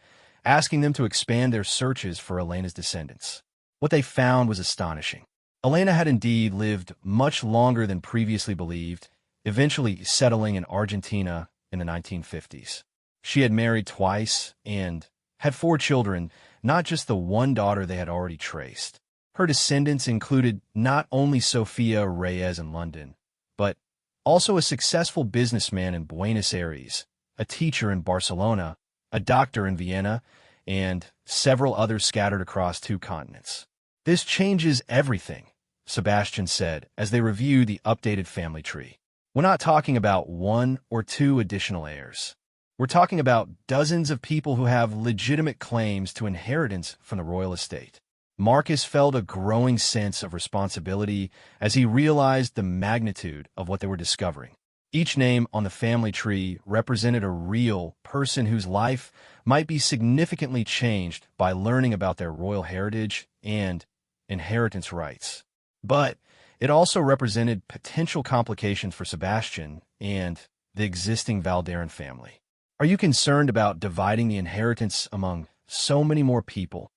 asking them to expand their searches for Elena's descendants. What they found was astonishing. Elena had indeed lived much longer than previously believed, eventually settling in Argentina in the 1950s. She had married twice and had 4 children, not just the one daughter they had already traced. Her descendants included not only Sofia Reyes in London, but also a successful businessman in Buenos Aires, a teacher in Barcelona, a doctor in Vienna, and several others scattered across 2 continents. This changes everything, Sebastian said as they reviewed the updated family tree. We're not talking about 1 or 2 additional heirs. We're talking about dozens of people who have legitimate claims to inheritance from the royal estate. Marcus felt a growing sense of responsibility as he realized the magnitude of what they were discovering. Each name on the family tree represented a real person whose life might be significantly changed by learning about their royal heritage and inheritance rights. But it also represented potential complications for Sebastian and the existing Valderan family. Are you concerned about dividing the inheritance among so many more people?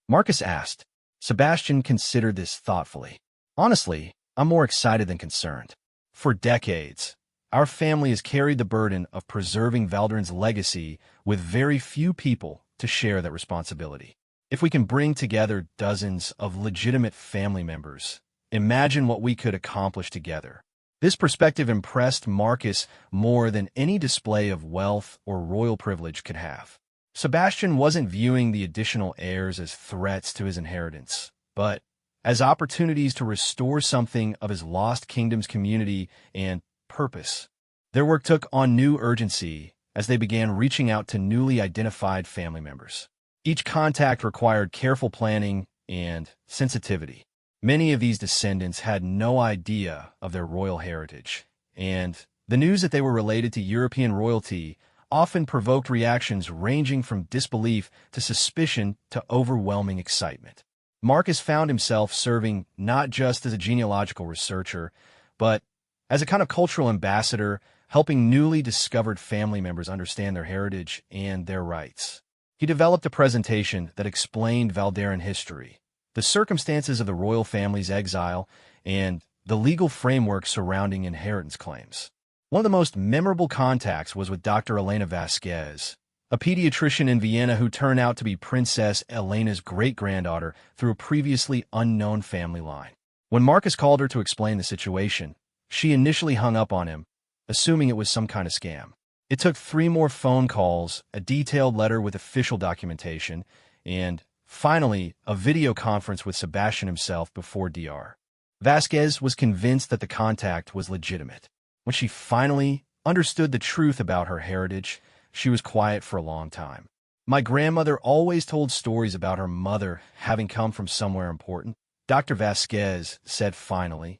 Marcus asked. Sebastian considered this thoughtfully. Honestly, I'm more excited than concerned. For decades, our family has carried the burden of preserving Valderan's legacy with very few people to share that responsibility. If we can bring together dozens of legitimate family members, imagine what we could accomplish together. This perspective impressed Marcus more than any display of wealth or royal privilege could have. Sebastian wasn't viewing the additional heirs as threats to his inheritance, but as opportunities to restore something of his lost kingdom's community and purpose. Their work took on new urgency as they began reaching out to newly identified family members. Each contact required careful planning and sensitivity. Many of these descendants had no idea of their royal heritage, and the news that they were related to European royalty often provoked reactions ranging from disbelief to suspicion to overwhelming excitement. Marcus found himself serving not just as a genealogical researcher, but as a kind of cultural ambassador, helping newly discovered family members understand their heritage and their rights. He developed a presentation that explained Valderan history, the circumstances of the royal family's exile, and the legal framework surrounding inheritance claims. One of the most memorable contacts was with Dr. Elena Vasquez, a pediatrician in Vienna who turned out to be Princess Elena's great-granddaughter through a previously unknown family line. When Marcus called her to explain the situation, she initially hung up on him, assuming it was some kind of scam. It took 3 more phone calls, a detailed letter with official documentation, and, finally, a video conference with Sebastian himself before Dr. Vasquez was convinced that the contact was legitimate. When she finally understood the truth about her heritage, she was quiet for a long time. My grandmother always told stories about her mother having come from somewhere important, Dr. Vasquez said finally.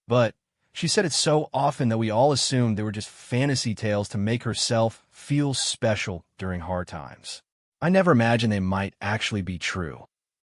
But she said it so often that we all assumed they were just fantasy tales to make herself feel special during hard times. I never imagined they might actually be true.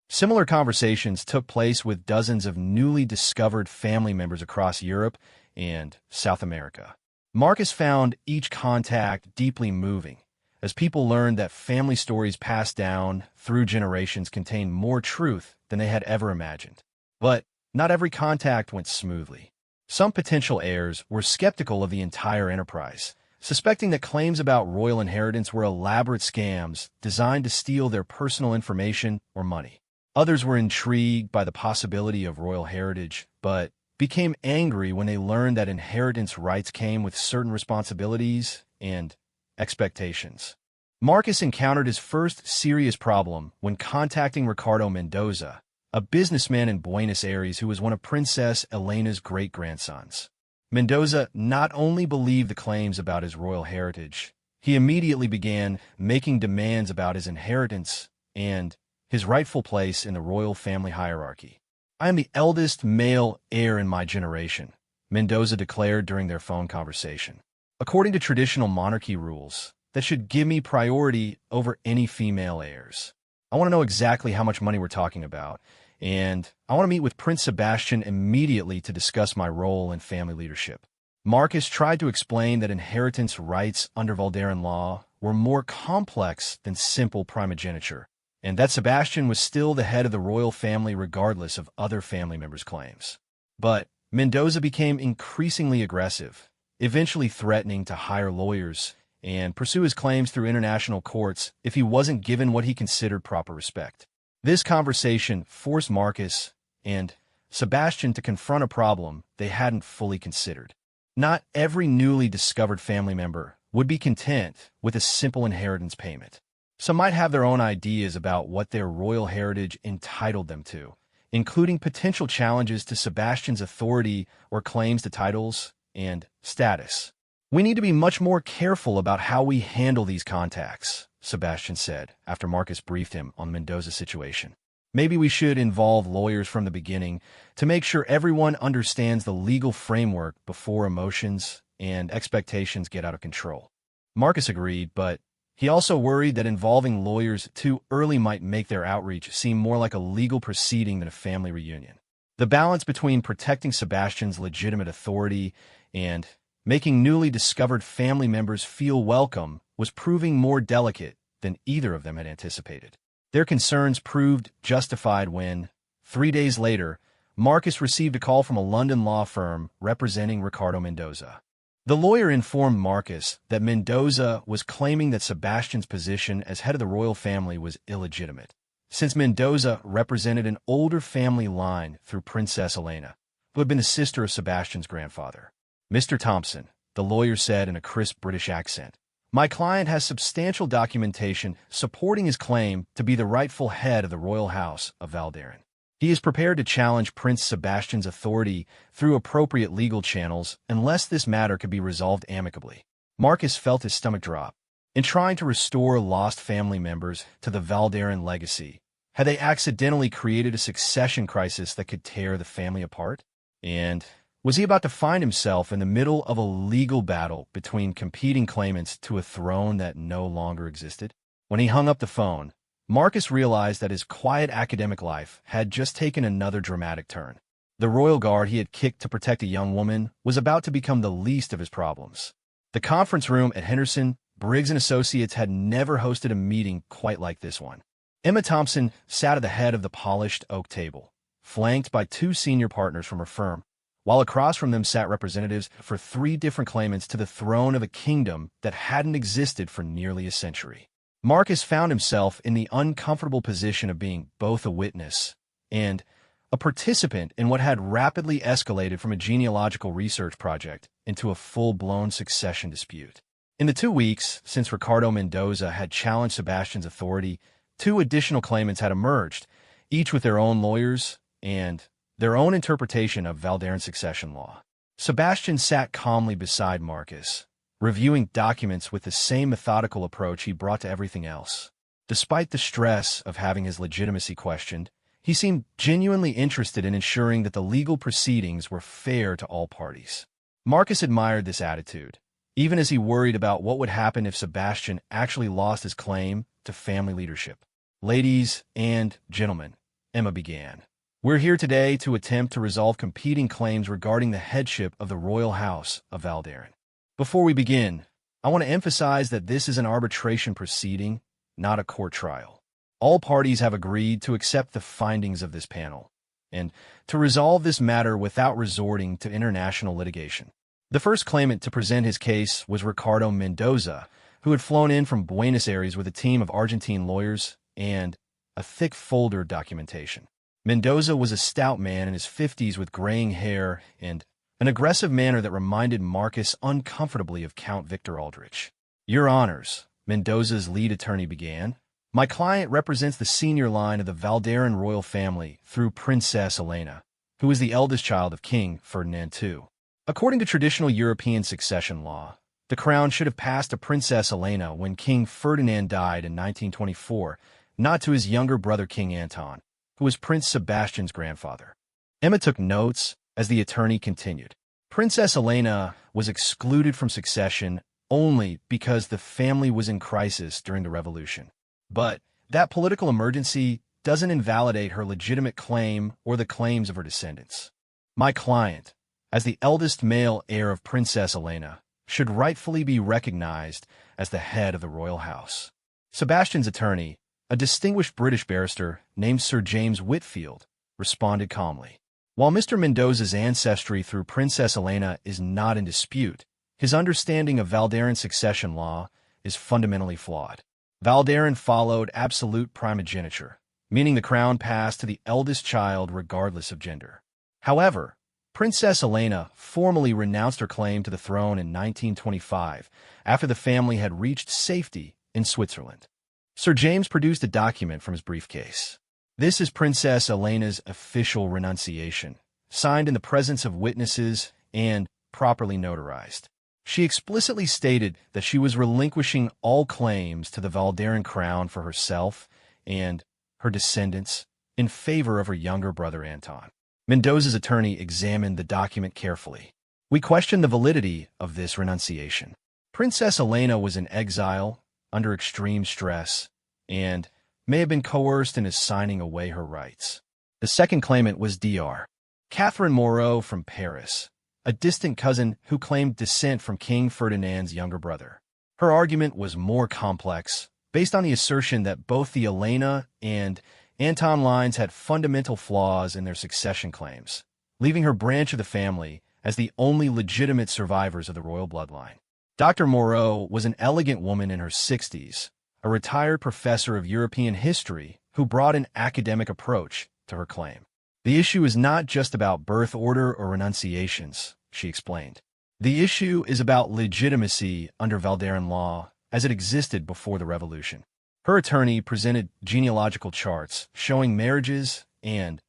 Similar conversations took place with dozens of newly discovered family members across Europe and South America. Marcus found each contact deeply moving, as people learned that family stories passed down through generations contained more truth than they had ever imagined. But not every contact went smoothly. Some potential heirs were skeptical of the entire enterprise, suspecting that claims about royal inheritance were elaborate scams designed to steal their personal information or money. Others were intrigued by the possibility of royal heritage, but became angry when they learned that inheritance rights came with certain responsibilities and expectations. Marcus encountered his first serious problem when contacting Ricardo Mendoza, a businessman in Buenos Aires who was one of Princess Elena's great-grandsons. Mendoza not only believed the claims about his royal heritage, he immediately began making demands about his inheritance and his rightful place in the royal family hierarchy. "I am the eldest male heir in my generation," Mendoza declared during their phone conversation. "According to traditional monarchy rules, that should give me priority over any female heirs. I want to know exactly how much money we're talking about, and I want to meet with Prince Sebastian immediately to discuss my role in family leadership." Marcus tried to explain that inheritance rights under Valderan law were more complex than simple primogeniture, and that Sebastian was still the head of the royal family regardless of other family members' claims. But Mendoza became increasingly aggressive, eventually threatening to hire lawyers and pursue his claims through international courts if he wasn't given what he considered proper respect. This conversation forced Marcus and Sebastian to confront a problem they hadn't fully considered. Not every newly discovered family member would be content with a simple inheritance payment. Some might have their own ideas about what their royal heritage entitled them to, including potential challenges to Sebastian's authority or claims to titles and status. "We need to be much more careful about how we handle these contacts," Sebastian said after Marcus briefed him on Mendoza's situation. "Maybe we should involve lawyers from the beginning to make sure everyone understands the legal framework before emotions and expectations get out of control." Marcus agreed, but he also worried that involving lawyers too early might make their outreach seem more like a legal proceeding than a family reunion. The balance between protecting Sebastian's legitimate authority and making newly discovered family members feel welcome was proving more delicate than either of them had anticipated. Their concerns proved justified when, 3 days later, Marcus received a call from a London law firm representing Ricardo Mendoza. The lawyer informed Marcus that Mendoza was claiming that Sebastian's position as head of the royal family was illegitimate, since Mendoza represented an older family line through Princess Elena, who had been the sister of Sebastian's grandfather. "Mr. Thompson," the lawyer said in a crisp British accent, "my client has substantial documentation supporting his claim to be the rightful head of the royal house of Valderan. He is prepared to challenge Prince Sebastian's authority through appropriate legal channels unless this matter could be resolved amicably." Marcus felt his stomach drop. In trying to restore lost family members to the Valderan legacy, had they accidentally created a succession crisis that could tear the family apart? And was he about to find himself in the middle of a legal battle between competing claimants to a throne that no longer existed? When he hung up the phone, Marcus realized that his quiet academic life had just taken another dramatic turn. The royal guard he had kicked to protect a young woman was about to become the least of his problems. The conference room at Henderson, Briggs & Associates had never hosted a meeting quite like this one. Emma Thompson sat at the head of the polished oak table, flanked by 2 senior partners from her firm, while across from them sat representatives for three different claimants to the throne of a kingdom that hadn't existed for nearly a century. Marcus found himself in the uncomfortable position of being both a witness and a participant in what had rapidly escalated from a genealogical research project into a full-blown succession dispute. In the 2 weeks since Ricardo Mendoza had challenged Sebastian's authority, two additional claimants had emerged, each with their own lawyers and their own interpretation of Valderan succession law. Sebastian sat calmly beside Marcus, reviewing documents with the same methodical approach he brought to everything else. Despite the stress of having his legitimacy questioned, he seemed genuinely interested in ensuring that the legal proceedings were fair to all parties. Marcus admired this attitude, even as he worried about what would happen if Sebastian actually lost his claim to family leadership. "Ladies and gentlemen," Emma began, "we're here today to attempt to resolve competing claims regarding the headship of the royal house of Valderan. Before we begin, I want to emphasize that this is an arbitration proceeding, not a court trial. All parties have agreed to accept the findings of this panel and to resolve this matter without resorting to international litigation." The first claimant to present his case was Ricardo Mendoza, who had flown in from Buenos Aires with a team of Argentine lawyers and a thick folder of documentation. Mendoza was a stout man in his 50s with graying hair and an aggressive manner that reminded Marcus uncomfortably of Count Victor Aldrich. "Your Honors," Mendoza's lead attorney began, "my client represents the senior line of the Valderan royal family through Princess Elena, who is the eldest child of King Ferdinand II. According to traditional European succession law, the crown should have passed to Princess Elena when King Ferdinand died in 1924, not to his younger brother King Anton, who was Prince Sebastian's grandfather." Emma took notes as the attorney continued. "Princess Elena was excluded from succession only because the family was in crisis during the revolution. But that political emergency doesn't invalidate her legitimate claim or the claims of her descendants. My client, as the eldest male heir of Princess Elena, should rightfully be recognized as the head of the royal house." Sebastian's attorney, a distinguished British barrister named Sir James Whitfield, responded calmly. "While Mr. Mendoza's ancestry through Princess Elena is not in dispute, his understanding of Valderan succession law is fundamentally flawed. Valderan followed absolute primogeniture, meaning the crown passed to the eldest child regardless of gender. However, Princess Elena formally renounced her claim to the throne in 1925 after the family had reached safety in Switzerland." Sir James produced a document from his briefcase. "This is Princess Elena's official renunciation, signed in the presence of witnesses and properly notarized. She explicitly stated that she was relinquishing all claims to the Valderan crown for herself and her descendants in favor of her younger brother Anton." Mendoza's attorney examined the document carefully. "We question the validity of this renunciation. Princess Elena was in exile, under extreme stress, and may have been coerced into signing away her rights." The second claimant was Dr. Catherine Moreau from Paris, a distant cousin who claimed descent from King Ferdinand's younger brother. Her argument was more complex, based on the assertion that both the Elena and Anton lines had fundamental flaws in their succession claims, leaving her branch of the family as the only legitimate survivors of the royal bloodline. Dr. Moreau was an elegant woman in her 60s, a retired professor of European history who brought an academic approach to her claim. "The issue is not just about birth order or renunciations," she explained. "The issue is about legitimacy under Valderan law as it existed before the revolution." Her attorney presented genealogical charts showing marriages and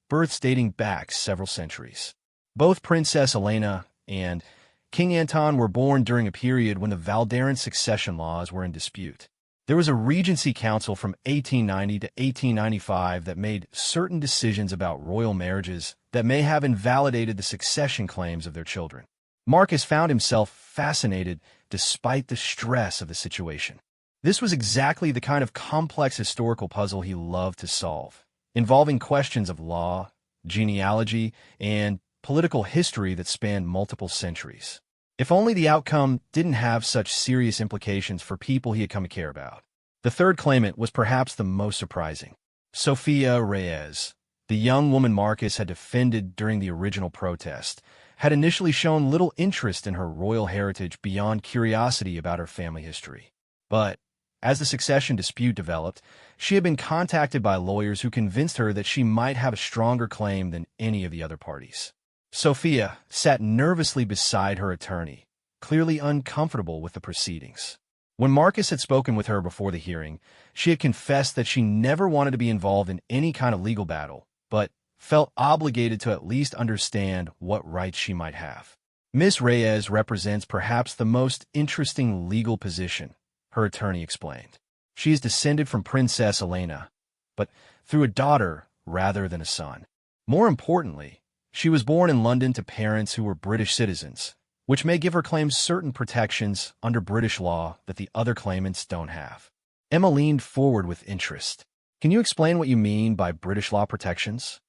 births dating back several centuries. Both Princess Elena and King Anton were born during a period when the Valderan succession laws were in dispute. There was a regency council from 1890 to 1895 that made certain decisions about royal marriages that may have invalidated the succession claims of their children. Marcus found himself fascinated despite the stress of the situation. This was exactly the kind of complex historical puzzle he loved to solve, involving questions of law, genealogy, and political history that spanned multiple centuries. If only the outcome didn't have such serious implications for people he had come to care about. The third claimant was perhaps the most surprising. Sofia Reyes, The young woman Marcus had defended during the original protest had initially shown little interest in her royal heritage beyond curiosity about her family history. But as the succession dispute developed, she had been contacted by lawyers who convinced her that she might have a stronger claim than any of the other parties. Sophia sat nervously beside her attorney, clearly uncomfortable with the proceedings. When Marcus had spoken with her before the hearing, she had confessed that she never wanted to be involved in any kind of legal battle, but felt obligated to at least understand what rights she might have. Miss Reyes represents perhaps the most interesting legal position, her attorney explained. She is descended from Princess Elena, but through a daughter rather than a son. More importantly, she was born in London to parents who were British citizens, which may give her claims certain protections under British law that the other claimants don't have. Emma leaned forward with interest. Can you explain what you mean by British law protections?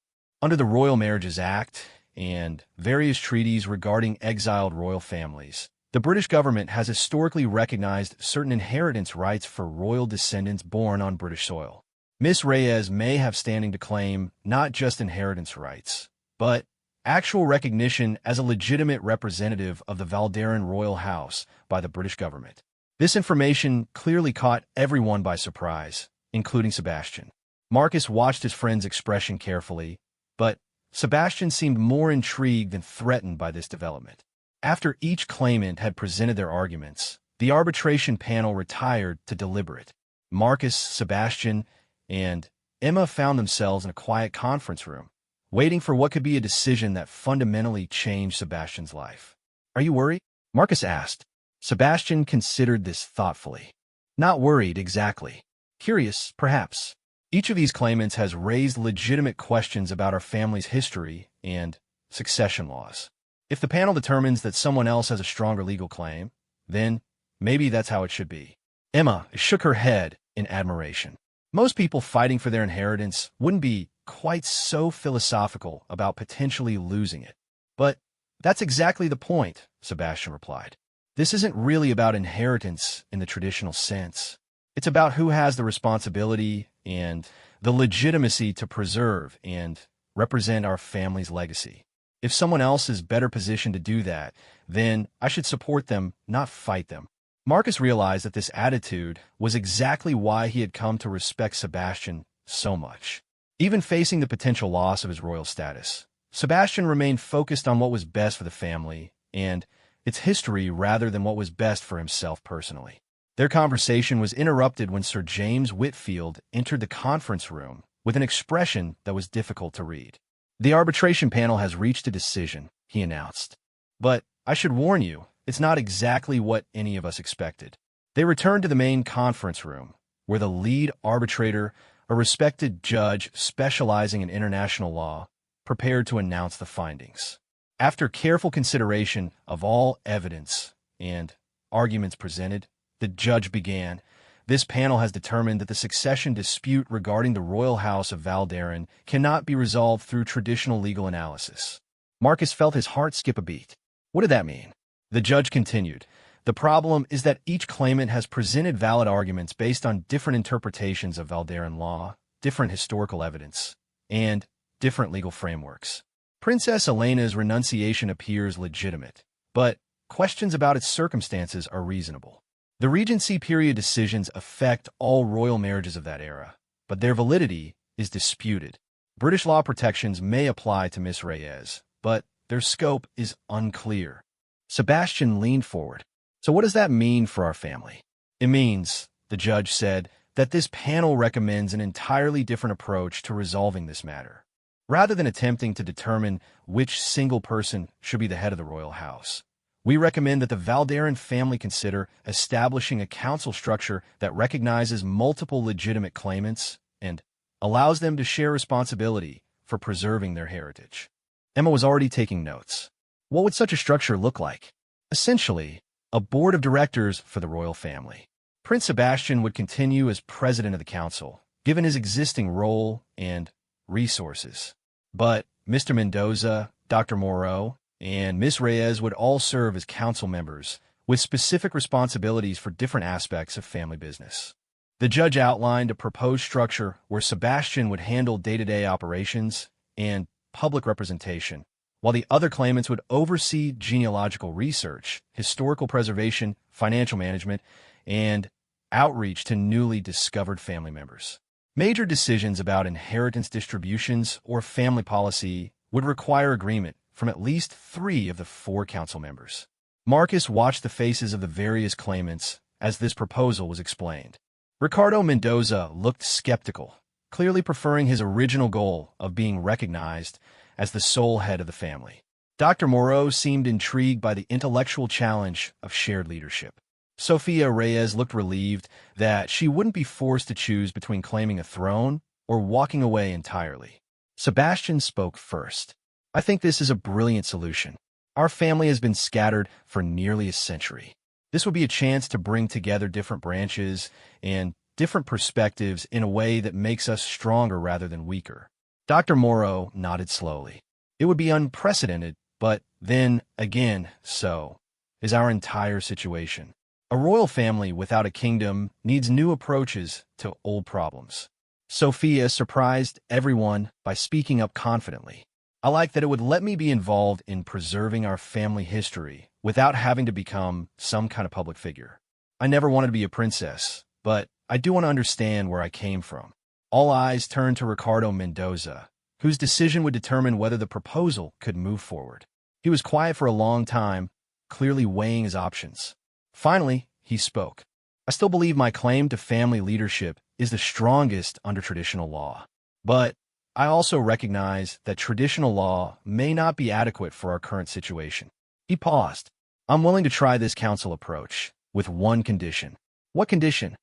Under the Royal Marriages Act and various treaties regarding exiled royal families, the British government has historically recognized certain inheritance rights for royal descendants born on British soil. Miss Reyes may have standing to claim not just inheritance rights, but actual recognition as a legitimate representative of the Valderan royal house by the British government. This information clearly caught everyone by surprise, including Sebastian. Marcus watched his friend's expression carefully, but Sebastian seemed more intrigued than threatened by this development. After each claimant had presented their arguments, the arbitration panel retired to deliberate. Marcus, Sebastian, and Emma found themselves in a quiet conference room, waiting for what could be a decision that fundamentally changed Sebastian's life. Are you worried? Marcus asked. Sebastian considered this thoughtfully. Not worried exactly. Curious, perhaps. Each of these claimants has raised legitimate questions about our family's history and succession laws. If the panel determines that someone else has a stronger legal claim, then maybe that's how it should be. Emma shook her head in admiration. Most people fighting for their inheritance wouldn't be quite so philosophical about potentially losing it. But that's exactly the point, Sebastian replied. This isn't really about inheritance in the traditional sense. It's about who has the responsibility and the legitimacy to preserve and represent our family's legacy. If someone else is better positioned to do that, then I should support them, not fight them. Marcus realized that this attitude was exactly why he had come to respect Sebastian so much. Even facing the potential loss of his royal status, Sebastian remained focused on what was best for the family and its history rather than what was best for himself personally. Their conversation was interrupted when Sir James Whitfield entered the conference room with an expression that was difficult to read. The arbitration panel has reached a decision, he announced. But I should warn you, it's not exactly what any of us expected. They returned to the main conference room, where the lead arbitrator, a respected judge specializing in international law, prepared to announce the findings. After careful consideration of all evidence and arguments presented, the judge began. This panel has determined that the succession dispute regarding the royal house of Valderan cannot be resolved through traditional legal analysis. Marcus felt his heart skip a beat. What did that mean? The judge continued. The problem is that each claimant has presented valid arguments based on different interpretations of Valderan law, different historical evidence, and different legal frameworks. Princess Elena's renunciation appears legitimate, but questions about its circumstances are reasonable. The Regency period decisions affect all royal marriages of that era, but their validity is disputed. British law protections may apply to Miss Reyes, but their scope is unclear. Sebastian leaned forward. So what does that mean for our family? It means, the judge said, that this panel recommends an entirely different approach to resolving this matter. Rather than attempting to determine which single person should be the head of the royal house, we recommend that the Valderan family consider establishing a council structure that recognizes multiple legitimate claimants and allows them to share responsibility for preserving their heritage. Emma was already taking notes. What would such a structure look like? Essentially, a board of directors for the royal family. Prince Sebastian would continue as president of the council, given his existing role and resources. But Mr. Mendoza, Dr. Moreau, and Miss Reyes would all serve as council members with specific responsibilities for different aspects of family business. The judge outlined a proposed structure where Sebastian would handle day-to-day operations and public representation, while the other claimants would oversee genealogical research, historical preservation, financial management, and outreach to newly discovered family members. Major decisions about inheritance distributions or family policy would require agreement from at least 3 of the 4 council members. Marcus watched the faces of the various claimants as this proposal was explained. Ricardo Mendoza looked skeptical, clearly preferring his original goal of being recognized as the sole head of the family. Dr. Moreau seemed intrigued by the intellectual challenge of shared leadership. Sofia Reyes looked relieved that she wouldn't be forced to choose between claiming a throne or walking away entirely. Sebastian spoke first. I think this is a brilliant solution. Our family has been scattered for nearly a century. This would be a chance to bring together different branches and different perspectives in a way that makes us stronger rather than weaker. Dr. Moreau nodded slowly. It would be unprecedented, but then, again, so is our entire situation. A royal family without a kingdom needs new approaches to old problems. Sophia surprised everyone by speaking up confidently. I like that it would let me be involved in preserving our family history without having to become some kind of public figure. I never wanted to be a princess, but I do want to understand where I came from. All eyes turned to Ricardo Mendoza, whose decision would determine whether the proposal could move forward. He was quiet for a long time, clearly weighing his options. Finally, he spoke. I still believe my claim to family leadership is the strongest under traditional law. But I also recognize that traditional law may not be adequate for our current situation. He paused. I'm willing to try this council approach, with one condition. What condition?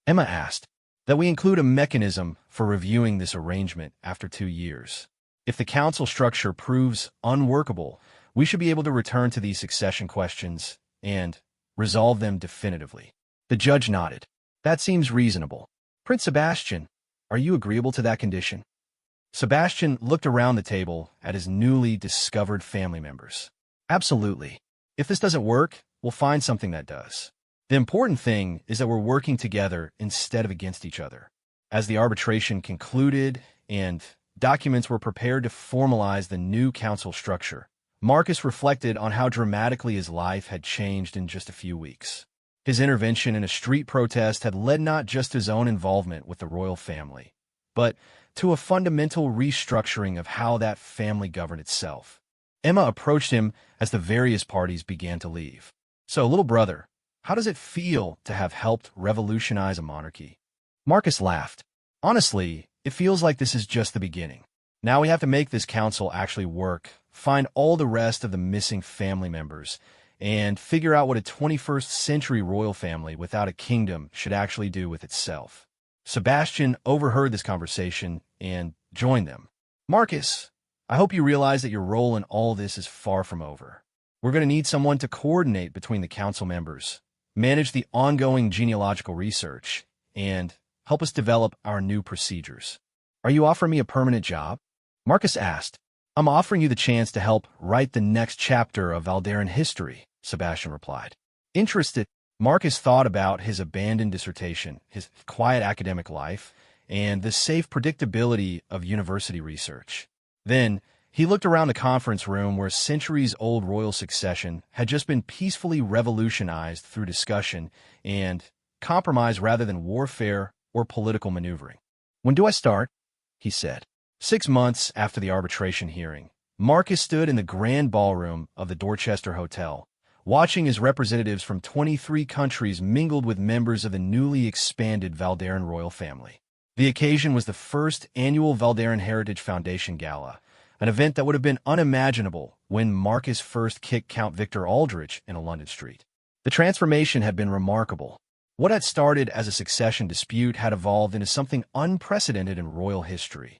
Emma asked. That we include a mechanism for reviewing this arrangement after 2 years. If the council structure proves unworkable, we should be able to return to these succession questions and resolve them definitively. The judge nodded. That seems reasonable. Prince Sebastian, are you agreeable to that condition? Sebastian looked around the table at his newly discovered family members. Absolutely. If this doesn't work, we'll find something that does. The important thing is that we're working together instead of against each other. As the arbitration concluded and documents were prepared to formalize the new council structure, Marcus reflected on how dramatically his life had changed in just a few weeks. His intervention in a street protest had led not just to his own involvement with the royal family, but to a fundamental restructuring of how that family governed itself. Emma approached him as the various parties began to leave. So, little brother, how does it feel to have helped revolutionize a monarchy? Marcus laughed. Honestly, it feels like this is just the beginning. Now we have to make this council actually work, find all the rest of the missing family members, and figure out what a 21st century royal family without a kingdom should actually do with itself. Sebastian overheard this conversation and joined them. Marcus, I hope you realize that your role in all this is far from over. We're going to need someone to coordinate between the council members, manage the ongoing genealogical research, and help us develop our new procedures. Are you offering me a permanent job? Marcus asked. I'm offering you the chance to help write the next chapter of Valderan history, Sebastian replied. Interested, Marcus thought about his abandoned dissertation, his quiet academic life, and the safe predictability of university research. Then, he looked around the conference room where centuries-old royal succession had just been peacefully revolutionized through discussion and compromise rather than warfare or political maneuvering. When do I start? He said. 6 months after the arbitration hearing, Marcus stood in the grand ballroom of the Dorchester Hotel, watching as representatives from 23 countries mingled with members of the newly expanded Valderan royal family. The occasion was the first annual Valderan Heritage Foundation Gala, an event that would have been unimaginable when Marcus first kicked Count Victor Aldrich in a London street. The transformation had been remarkable. What had started as a succession dispute had evolved into something unprecedented in royal history.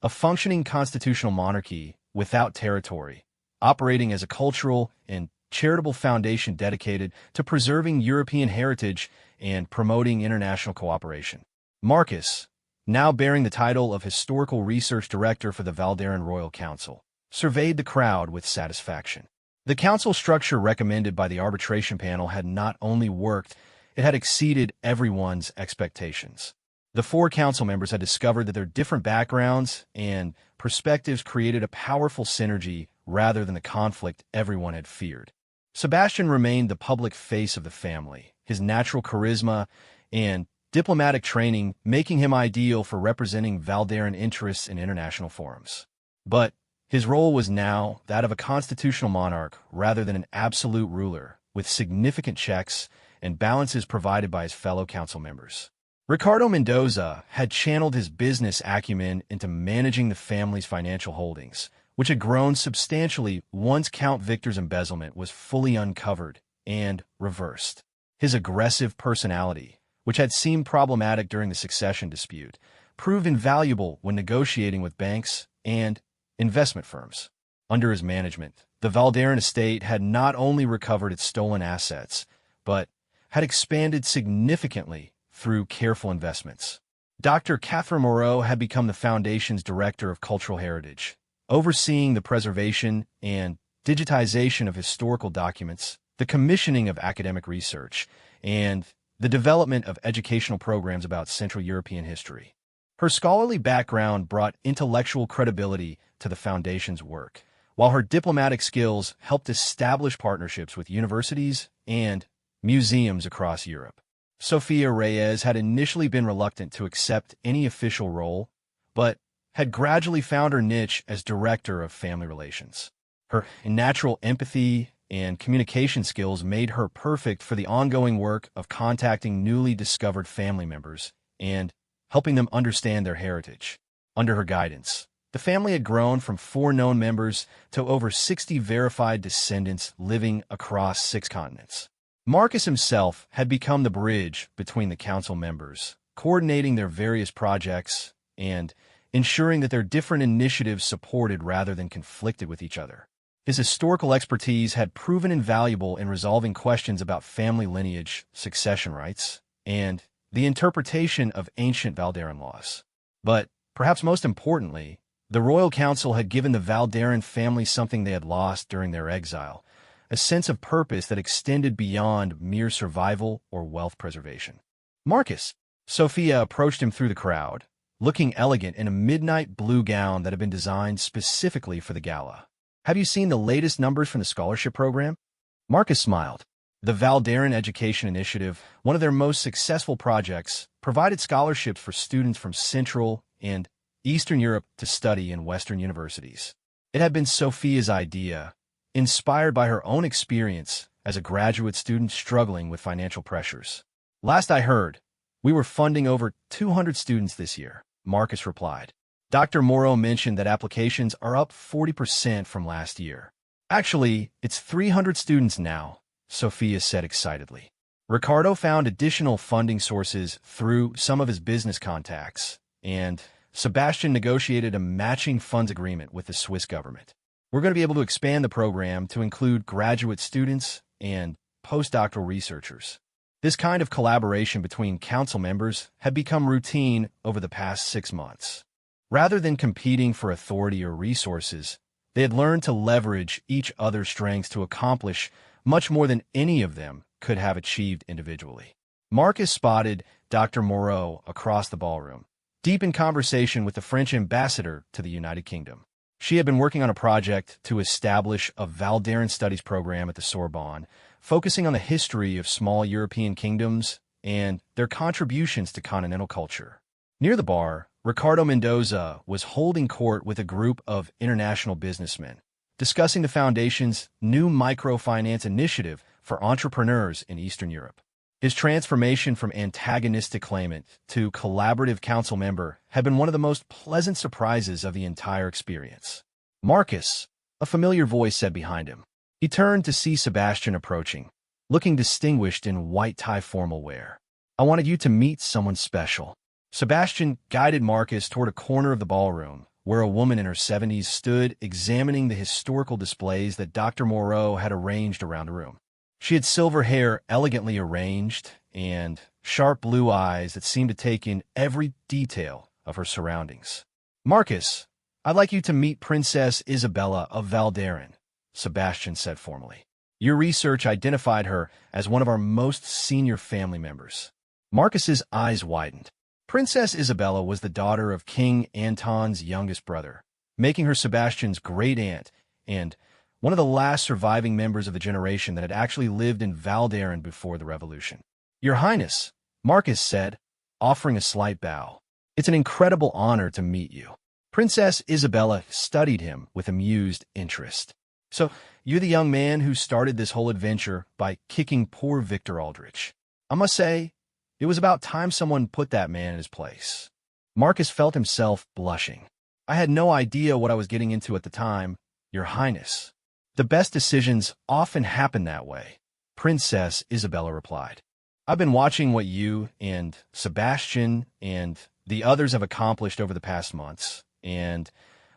A functioning constitutional monarchy without territory, operating as a cultural and charitable foundation dedicated to preserving European heritage and promoting international cooperation. Marcus, now bearing the title of Historical Research Director for the Valderan Royal Council, surveyed the crowd with satisfaction. The council structure recommended by the arbitration panel had not only worked, it had exceeded everyone's expectations. The four council members had discovered that their different backgrounds and perspectives created a powerful synergy rather than the conflict everyone had feared. Sebastian remained the public face of the family, his natural charisma and diplomatic training making him ideal for representing Valderan interests in international forums. But his role was now that of a constitutional monarch rather than an absolute ruler, with significant checks and balances provided by his fellow council members. Ricardo Mendoza had channeled his business acumen into managing the family's financial holdings, which had grown substantially once Count Victor's embezzlement was fully uncovered and reversed. His aggressive personality, which had seemed problematic during the succession dispute, proved invaluable when negotiating with banks and investment firms. Under his management, the Valderan estate had not only recovered its stolen assets, but had expanded significantly through careful investments. Dr. Catherine Moreau had become the foundation's director of cultural heritage, overseeing the preservation and digitization of historical documents, the commissioning of academic research, and the development of educational programs about Central European history. Her scholarly background brought intellectual credibility to the foundation's work, while her diplomatic skills helped establish partnerships with universities and museums across Europe. Sofia Reyes had initially been reluctant to accept any official role, but had gradually found her niche as director of family relations. Her natural empathy and communication skills made her perfect for the ongoing work of contacting newly discovered family members and helping them understand their heritage. Under her guidance, the family had grown from 4 known members to over 60 verified descendants living across 6 continents. Marcus himself had become the bridge between the council members, coordinating their various projects and ensuring that their different initiatives supported rather than conflicted with each other. His historical expertise had proven invaluable in resolving questions about family lineage, succession rights, and the interpretation of ancient Valderan laws. But, perhaps most importantly, the Royal Council had given the Valderan family something they had lost during their exile, a sense of purpose that extended beyond mere survival or wealth preservation. Marcus, Sophia approached him through the crowd, looking elegant in a midnight blue gown that had been designed specifically for the gala. "Have you seen the latest numbers from the scholarship program?" Marcus smiled. The Valderan Education Initiative, one of their most successful projects, provided scholarships for students from Central and Eastern Europe to study in Western universities. It had been Sophia's idea, inspired by her own experience as a graduate student struggling with financial pressures. "Last I heard, we were funding over 200 students this year," Marcus replied. Dr. Moreau mentioned that applications are up 40% from last year. "Actually, it's 300 students now," Sophia said excitedly. Ricardo found additional funding sources through some of his business contacts, and Sebastian negotiated a matching funds agreement with the Swiss government. "We're going to be able to expand the program to include graduate students and postdoctoral researchers." This kind of collaboration between council members had become routine over the past 6 months. Rather than competing for authority or resources, they had learned to leverage each other's strengths to accomplish much more than any of them could have achieved individually. Marcus spotted Dr. Moreau across the ballroom, deep in conversation with the French ambassador to the United Kingdom. She had been working on a project to establish a Valderan studies program at the Sorbonne, focusing on the history of small European kingdoms and their contributions to continental culture. Near the bar, Ricardo Mendoza was holding court with a group of international businessmen, discussing the Foundation's new microfinance initiative for entrepreneurs in Eastern Europe. His transformation from antagonistic claimant to collaborative council member had been one of the most pleasant surprises of the entire experience. "Marcus," a familiar voice said behind him. He turned to see Sebastian approaching, looking distinguished in white tie formal wear. "I wanted you to meet someone special." Sebastian guided Marcus toward a corner of the ballroom, where a woman in her 70s stood examining the historical displays that Dr. Moreau had arranged around the room. She had silver hair elegantly arranged and sharp blue eyes that seemed to take in every detail of her surroundings. "Marcus, I'd like you to meet Princess Isabella of Valderan," Sebastian said formally. Your research identified her as one of our most senior family members. Marcus's eyes widened. Princess Isabella was the daughter of King Anton's youngest brother, making her Sebastian's great-aunt and one of the last surviving members of the generation that had actually lived in Valderan before the revolution. Your Highness, Marcus said, offering a slight bow. It's an incredible honor to meet you. Princess Isabella studied him with amused interest. So, you're the young man who started this whole adventure by kicking poor Victor Aldrich. I must say, it was about time someone put that man in his place. Marcus felt himself blushing. I had no idea what I was getting into at the time, Your Highness. The best decisions often happen that way, Princess Isabella replied. I've been watching what you and Sebastian and the others have accomplished over the past months, and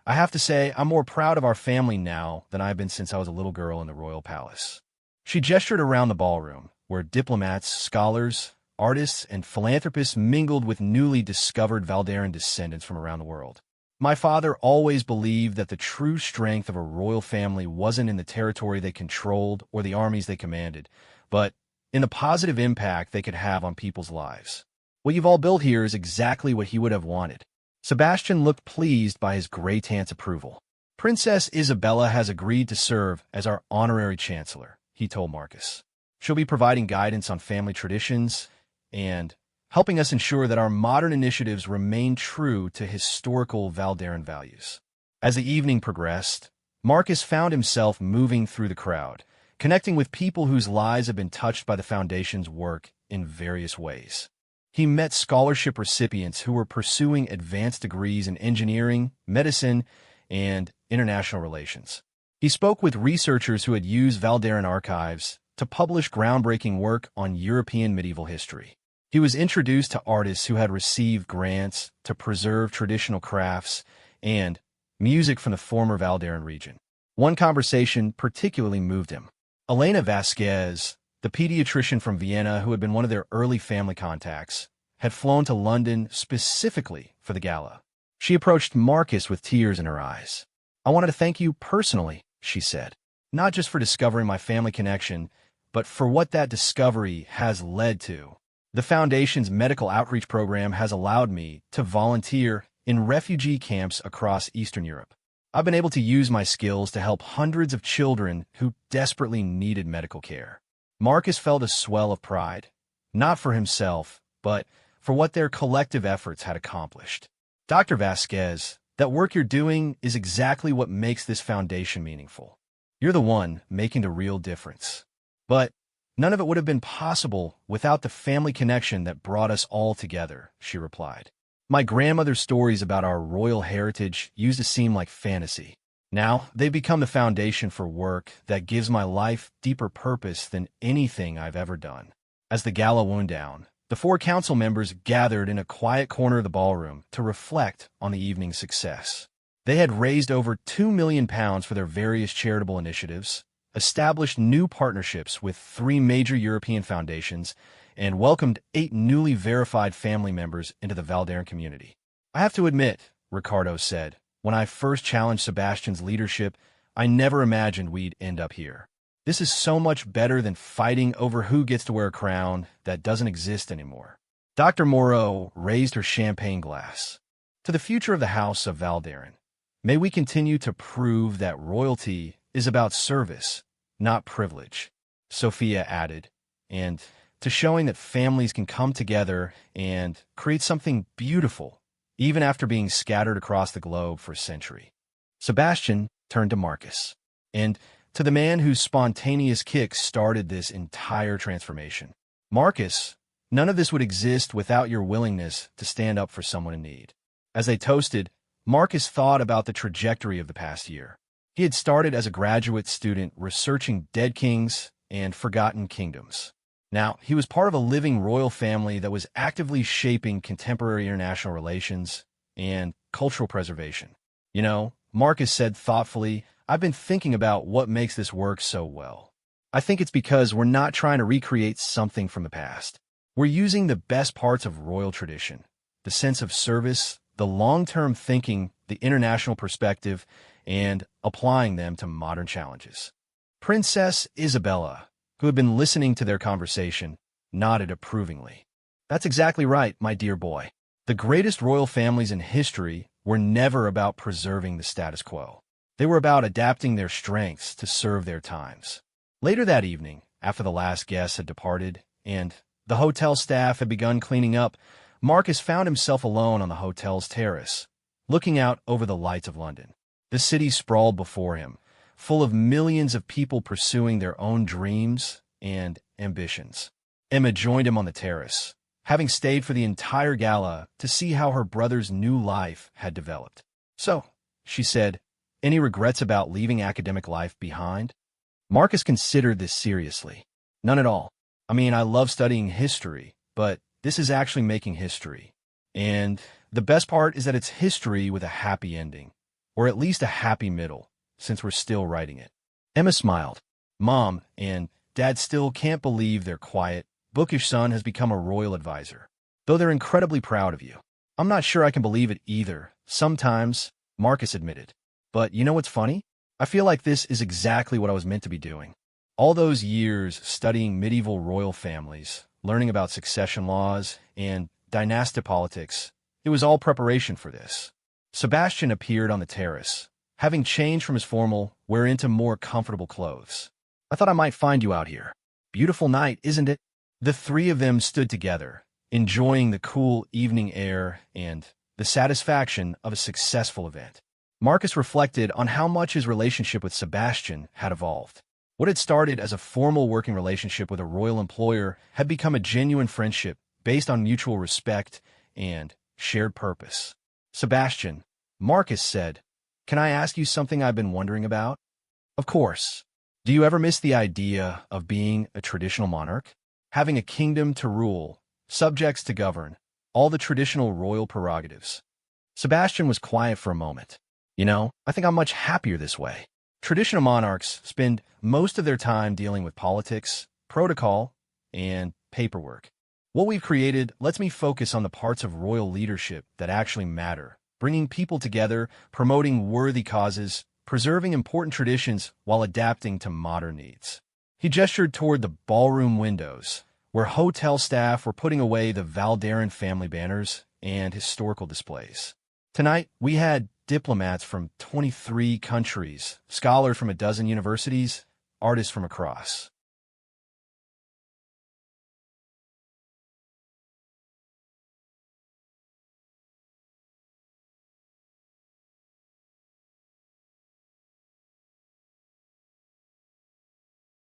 I have to say I'm more proud of our family now than I've been since I was a little girl in the royal palace. She gestured around the ballroom, where diplomats, scholars, artists, and philanthropists mingled with newly discovered Valderan descendants from around the world. My father always believed that the true strength of a royal family wasn't in the territory they controlled or the armies they commanded, but in the positive impact they could have on people's lives. What you've all built here is exactly what he would have wanted. Sebastian looked pleased by his great-aunt's approval. Princess Isabella has agreed to serve as our honorary chancellor, he told Marcus. She'll be providing guidance on family traditions and helping us ensure that our modern initiatives remain true to historical Valderan values. As the evening progressed, Marcus found himself moving through the crowd, connecting with people whose lives have been touched by the Foundation's work in various ways. He met scholarship recipients who were pursuing advanced degrees in engineering, medicine, and international relations. He spoke with researchers who had used Valderan archives to publish groundbreaking work on European medieval history. He was introduced to artists who had received grants to preserve traditional crafts and music from the former Valderan region. One conversation particularly moved him. Elena Vasquez, the pediatrician from Vienna who had been one of their early family contacts, had flown to London specifically for the gala. She approached Marcus with tears in her eyes. I wanted to thank you personally, she said, not just for discovering my family connection, but for what that discovery has led to. The Foundation's medical outreach program has allowed me to volunteer in refugee camps across Eastern Europe. I've been able to use my skills to help hundreds of children who desperately needed medical care. Marcus felt a swell of pride, not for himself, but for what their collective efforts had accomplished. Dr. Vasquez, that work you're doing is exactly what makes this foundation meaningful. You're the one making the real difference. But none of it would have been possible without the family connection that brought us all together, she replied. My grandmother's stories about our royal heritage used to seem like fantasy. Now, they've become the foundation for work that gives my life deeper purpose than anything I've ever done. As the gala wound down, the 4 council members gathered in a quiet corner of the ballroom to reflect on the evening's success. They had raised over £2 million for their various charitable initiatives, established new partnerships with 3 major European foundations, and welcomed 8 newly verified family members into the Valderan community. I have to admit, Ricardo said, when I first challenged Sebastian's leadership, I never imagined we'd end up here. This is so much better than fighting over who gets to wear a crown that doesn't exist anymore. Dr. Moreau raised her champagne glass. To the future of the House of Valderan, may we continue to prove that royalty is about service, not privilege, Sophia added, and to showing that families can come together and create something beautiful, even after being scattered across the globe for a century. Sebastian turned to Marcus, and to the man whose spontaneous kick started this entire transformation. Marcus, none of this would exist without your willingness to stand up for someone in need. As they toasted, Marcus thought about the trajectory of the past year. He had started as a graduate student researching dead kings and forgotten kingdoms. Now, he was part of a living royal family that was actively shaping contemporary international relations and cultural preservation. You know, Marcus said thoughtfully, I've been thinking about what makes this work so well. I think it's because we're not trying to recreate something from the past. We're using the best parts of royal tradition, the sense of service, the long-term thinking, the international perspective, and applying them to modern challenges. Princess Isabella, who had been listening to their conversation, nodded approvingly. That's exactly right, my dear boy. The greatest royal families in history were never about preserving the status quo. They were about adapting their strengths to serve their times. Later that evening, after the last guests had departed and the hotel staff had begun cleaning up, Marcus found himself alone on the hotel's terrace, looking out over the lights of London. The city sprawled before him, full of millions of people pursuing their own dreams and ambitions. Emma joined him on the terrace, having stayed for the entire gala to see how her brother's new life had developed. "So," she said, "any regrets about leaving academic life behind?" Marcus considered this seriously. "None at all. I mean, I love studying history, but this is actually making history. And the best part is that it's history with a happy ending, or at least a happy middle, since we're still writing it." Emma smiled. Mom and Dad still can't believe their quiet, bookish son has become a royal advisor, though they're incredibly proud of you. "I'm not sure I can believe it either, sometimes," Marcus admitted. "But you know what's funny? I feel like this is exactly what I was meant to be doing. All those years studying medieval royal families, learning about succession laws and dynastic politics, it was all preparation for this." Sebastian appeared on the terrace, having changed from his formal wear into more comfortable clothes. "I thought I might find you out here. Beautiful night, isn't it?" The three of them stood together, enjoying the cool evening air and the satisfaction of a successful event. Marcus reflected on how much his relationship with Sebastian had evolved. What had started as a formal working relationship with a royal employer had become a genuine friendship based on mutual respect and shared purpose. "Sebastian," Marcus said, "can I ask you something I've been wondering about?" "Of course. Do you ever miss the idea of being a traditional monarch? Having a kingdom to rule, subjects to govern, all the traditional royal prerogatives?" Sebastian was quiet for a moment. "You know, I think I'm much happier this way. Traditional monarchs spend most of their time dealing with politics, protocol, and paperwork. What we've created lets me focus on the parts of royal leadership that actually matter, bringing people together, promoting worthy causes, preserving important traditions while adapting to modern needs." He gestured toward the ballroom windows, where hotel staff were putting away the Valderan family banners and historical displays. "Tonight, we had diplomats from 23 countries, scholars from a dozen universities, artists from across.